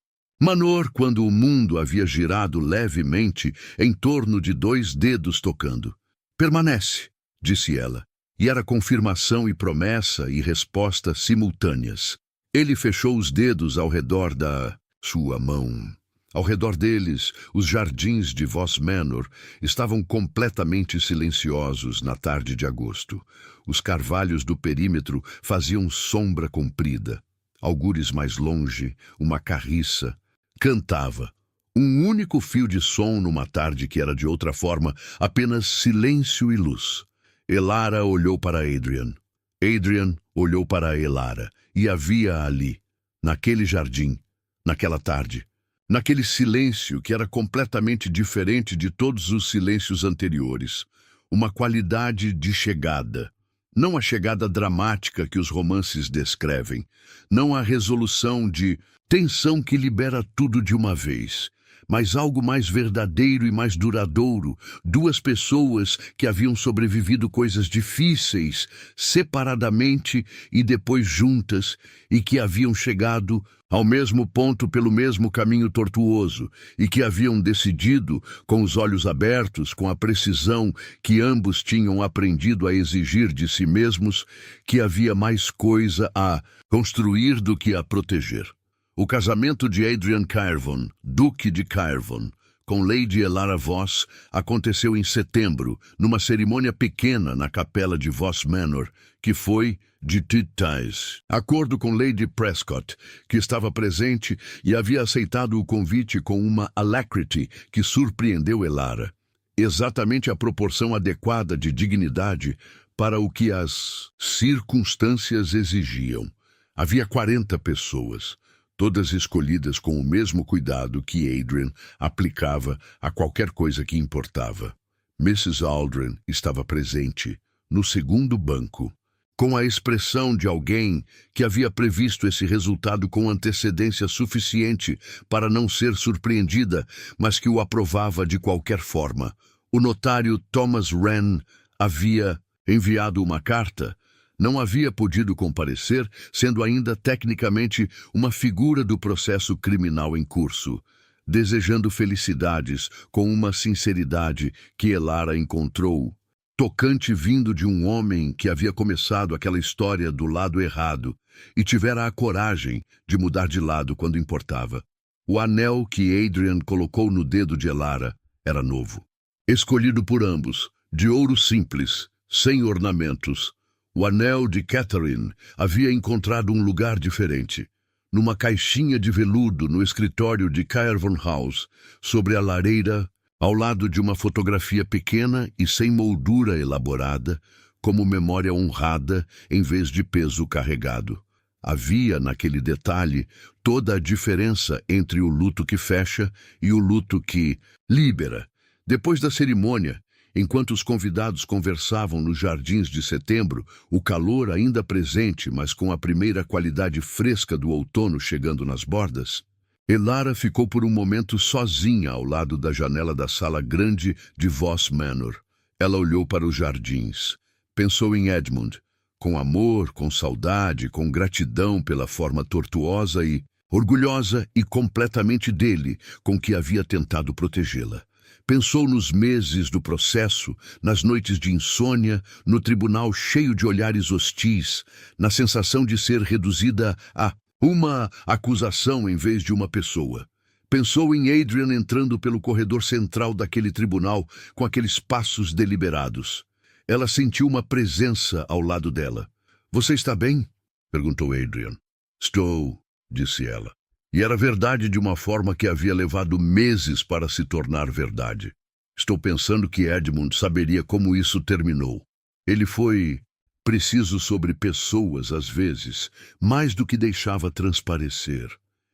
Manor, quando o mundo havia girado levemente em torno de 2 dedos tocando. "Permanece", disse ela, e era confirmação e promessa e resposta simultâneas. Ele fechou os dedos ao redor da sua mão. Ao redor deles, os jardins de Voss Manor estavam completamente silenciosos na tarde de agosto. Os carvalhos do perímetro faziam sombra comprida. Algures mais longe, uma carriça cantava. Um único fio de som numa tarde que era de outra forma, apenas silêncio e luz. Elara olhou para Adrian. Adrian olhou para Elara. E havia ali, naquele jardim, naquela tarde, naquele silêncio que era completamente diferente de todos os silêncios anteriores, uma qualidade de chegada. Não a chegada dramática que os romances descrevem, não a resolução de tensão que libera tudo de uma vez, mas algo mais verdadeiro e mais duradouro. Duas pessoas que haviam sobrevivido coisas difíceis, separadamente e depois juntas, e que haviam chegado ao mesmo ponto pelo mesmo caminho tortuoso, e que haviam decidido, com os olhos abertos, com a precisão que ambos tinham aprendido a exigir de si mesmos, que havia mais coisa a construir do que a proteger. O casamento de Adrian Caerwyn, Duque de Caerwyn, com Lady Elara Voss, aconteceu em setembro, numa cerimônia pequena na capela de Voss Manor, que foi de Titties. Acordo com Lady Prescott, que estava presente e havia aceitado o convite com uma alacrity que surpreendeu Elara. Exatamente a proporção adequada de dignidade para o que as circunstâncias exigiam. Havia 40 pessoas, todas escolhidas com o mesmo cuidado que Adrian aplicava a qualquer coisa que importava. Mrs. Aldrin estava presente, no segundo banco, com a expressão de alguém que havia previsto esse resultado com antecedência suficiente para não ser surpreendida, mas que o aprovava de qualquer forma. O notário Thomas Wren havia enviado uma carta. Não havia podido comparecer, sendo ainda tecnicamente uma figura do processo criminal em curso, desejando felicidades com uma sinceridade que Elara encontrou tocante, vindo de um homem que havia começado aquela história do lado errado e tivera a coragem de mudar de lado quando importava. O anel que Adrian colocou no dedo de Elara era novo, escolhido por ambos, de ouro simples, sem ornamentos. O anel de Catherine havia encontrado um lugar diferente, numa caixinha de veludo no escritório de Caerwyn House, sobre a lareira, ao lado de uma fotografia pequena e sem moldura elaborada, como memória honrada em vez de peso carregado. Havia, naquele detalhe, toda a diferença entre o luto que fecha e o luto que libera. Depois da cerimônia, enquanto os convidados conversavam nos jardins de setembro, o calor ainda presente, mas com a primeira qualidade fresca do outono chegando nas bordas, Elara ficou por um momento sozinha ao lado da janela da sala grande de Voss Manor. Ela olhou para os jardins. Pensou em Edmund, com amor, com saudade, com gratidão pela forma tortuosa e orgulhosa e completamente dele com que havia tentado protegê-la. Pensou nos meses do processo, nas noites de insônia, no tribunal cheio de olhares hostis, na sensação de ser reduzida a uma acusação em vez de uma pessoa. Pensou em Adrian entrando pelo corredor central daquele tribunal com aqueles passos deliberados. Ela sentiu uma presença ao lado dela. "Você está bem?" perguntou Adrian. "Estou", disse ela. E era verdade de uma forma que havia levado meses para se tornar verdade. "Estou pensando que Edmund saberia como isso terminou. Ele foi preciso sobre pessoas, às vezes, mais do que deixava transparecer.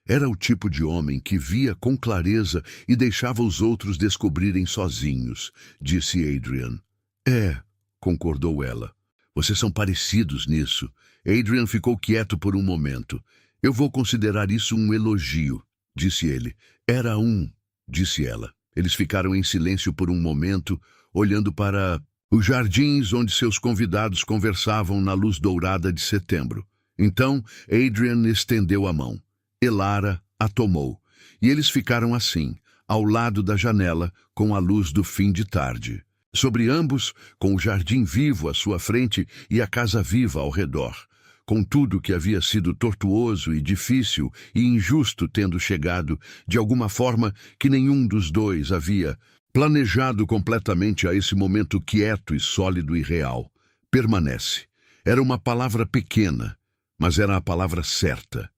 Era o tipo de homem que via com clareza e deixava os outros descobrirem sozinhos", disse Adrian. "É", concordou ela. "Vocês são parecidos nisso." Adrian ficou quieto por um momento. "Eu vou considerar isso um elogio", disse ele. "Era disse ela. Eles ficaram em silêncio por um momento, olhando para os jardins onde seus convidados conversavam na luz dourada de setembro. Então, Adrian estendeu a mão. Elara a tomou. E eles ficaram assim, ao lado da janela, com a luz do fim de tarde. Sobre ambos, com o jardim vivo à sua frente e a casa viva ao redor. Com tudo que havia sido tortuoso e difícil e injusto tendo chegado, de alguma forma que nenhum dos dois havia planejado completamente a esse momento quieto e sólido e real. Permanece. Era uma palavra pequena, mas era a palavra certa.